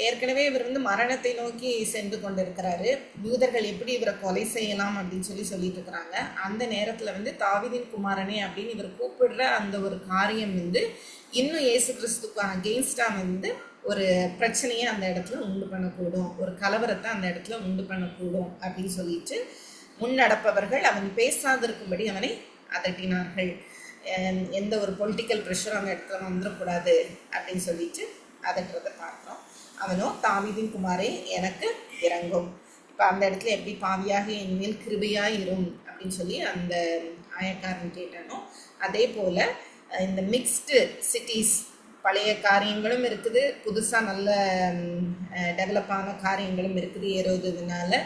ஏற்கனவே இவர் வந்து மரணத்தை நோக்கி சென்று கொண்டிருக்கிறாரு. யூதர்கள் எப்படி இவரை கொலை செய்யலாம் அப்படின்னு சொல்லிட்டு இருக்கிறாங்க. அந்த நேரத்துல வந்து தாவீதின் குமாரனே அப்படின்னு இவர் கூப்பிடுற அந்த ஒரு காரியம் வந்து இன்னும் இயேசு கிறிஸ்துக்கு அகெயின்ஸ்டா வந்து ஒரு பிரச்சனையை அந்த இடத்துல உண்டு பண்ணக்கூடும், ஒரு கலவரத்தை அந்த இடத்துல உண்டு பண்ணக்கூடும் அப்படின்னு சொல்லிட்டு முன்னடப்பவர்கள் அவன் பேசாதிருக்கும்படி அவனை அதட்டினார்கள். எந்த ஒரு பொலிட்டிக்கல் ப்ரெஷரும் அந்த இடத்துல வந்துடக்கூடாது அப்படின்னு சொல்லிட்டு அதட்டுறதை பார்க்குறோம். அவனோ தாவீதின் குமாரே எனக்கு இறங்கும். இப்போ அந்த இடத்துல எப்படி பாவியாக என்மேல் கிருபையாக இரும் அப்படின்னு சொல்லி அந்த ஆயக்காரன் கேட்டானோ, அதே போல் இந்த மிக்ஸ்டு சிட்டிஸ், பழைய காரியங்களும் இருக்குது, புதுசாக நல்ல டெவலப்பான காரியங்களும் இருக்குது ஏறுவதுனால,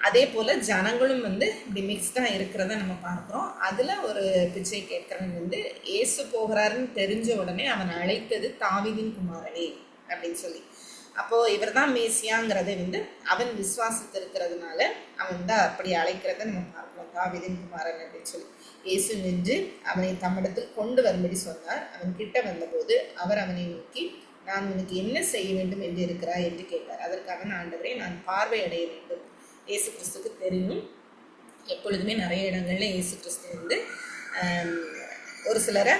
அதே போல் ஜனங்களும் வந்து இப்படி மிக்ஸ்டாக இருக்கிறத நம்ம பார்க்குறோம். அதில் ஒரு பிச்சை கேட்கிறவன் வந்து இயேசு போகிறாருன்னு தெரிஞ்ச உடனே அவன் அழைத்தது தாவீதின் குமாரனே அப்படின்னு சொல்லி. அப்போது இவர் தான் மேசியாங்கிறதை வந்து அவன் விசுவாசித்திருக்கிறதுனால அவன் வந்து அப்படி அழைக்கிறத நம்ம பார்க்கலாம், தாவீதின் குமாரன் அப்படின்னு சொல்லி. இயேசு நின்று அவனை தம்மிடத்தில் கொண்டு வரும்படி சொன்னார். அவன் கிட்ட வந்தபோது அவர் அவனை நோக்கி, நான் உனக்கு என்ன செய்ய வேண்டும் என்று இருக்கிறாய் என்று கேட்டார். அதற்காக ஆண்டவரே, நான் பார்வை அடைய வேண்டும். இயேசு கிறிஸ்துக்கு தெரியும், எப்பொழுதுமே நிறைய இடங்கள்ல இயேசு கிறிஸ்து வந்து ஒரு சிலரை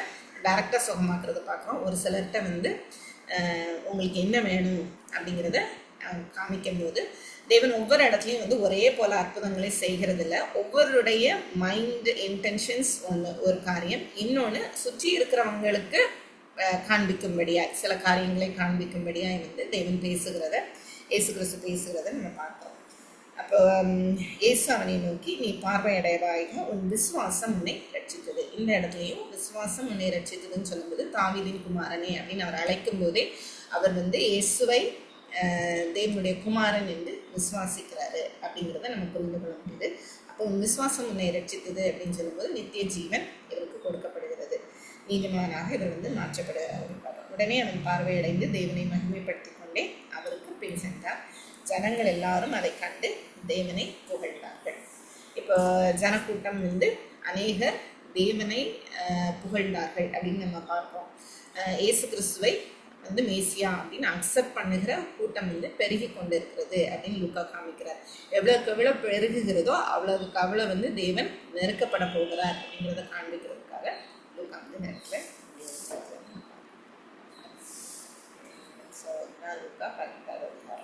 டைரக்டாக சுகமாக்குறத பார்க்குறோம். ஒரு சிலர்கிட்ட வந்து உங்களுக்கு என்ன வேணும் அப்படிங்கிறத காமிக்கும் போது தேவன் ஒவ்வொரு இடத்துலையும் வந்து ஒரே போல அற்புதங்களை செய்கிறது இல்லை. ஒவ்வொருடைய மைண்ட் இன்டென்ஷன்ஸ் ஒரு காரியம், இன்னொன்று சுற்றி இருக்கிறவங்களுக்கு காண்பிக்கும்படியாய் சில காரியங்களை காண்பிக்கும்படியாய் வந்து தேவன் பேசுகிறத, இயேசு கிறிஸ்து பேசுகிறத நம்ம பார்க்குறோம். அப்போ இயேசு அவனை நோக்கி, நீ பார்வையடைவாயாக, உன் விசுவாசம் உன்னை ரட்சித்தது. இந்த இடத்துலையும் விசுவாசம் உன்னை ரட்சித்ததுன்னு சொல்லும்போது தாவீதின் குமாரனே அப்படின்னு அவர் அழைக்கும் போதே அவர் வந்து இயேசுவை தேவனுடைய குமாரன் என்று விசுவாசிக்கிறாரு அப்படிங்கிறத நம்ம புரிந்து கொள்ள முடியுது. அப்போ உன் விசுவாசம் உன்னை ரட்சித்தது அப்படின்னு சொல்லும்போது நித்திய ஜீவன் இவருக்கு கொடுக்கப்படுகிறது, நீதிமானாக இவர் வந்து மாற்றப்படுகிறார். உடனே அவன் பார்வையடைந்து தேவனை மகிமைப்படுத்தி கொண்டே அவருக்கு பின் சென்றார். ஜனங்கள் எல்லாரும் அதை கண்டு தேவனை புகழ்ந்தார்கள். இப்போ ஜனக்கூட்டம் வந்து அநேகர் தேவனை புகழ்ந்தார்கள் அப்படின்னு நம்ம பார்ப்போம். இயேசு கிறிஸ்துவை வந்து மேசியா அப்படின்னு அக்செப்ட் பண்ணுகிற கூட்டம் வந்து பெருகி கொண்டு இருக்கிறது அப்படின்னு லூக்கா காமிக்கிறார். எவ்வளவுக்கு எவ்வளோ பெருகுகிறதோ அவ்வளவுக்கு அவ்வளோ வந்து தேவன் நெருக்கப்பட போகிறார் அப்படிங்கிறத காண்பிக்கிறதுக்காக லூக்கா வந்து நெருக்க. லூக்கா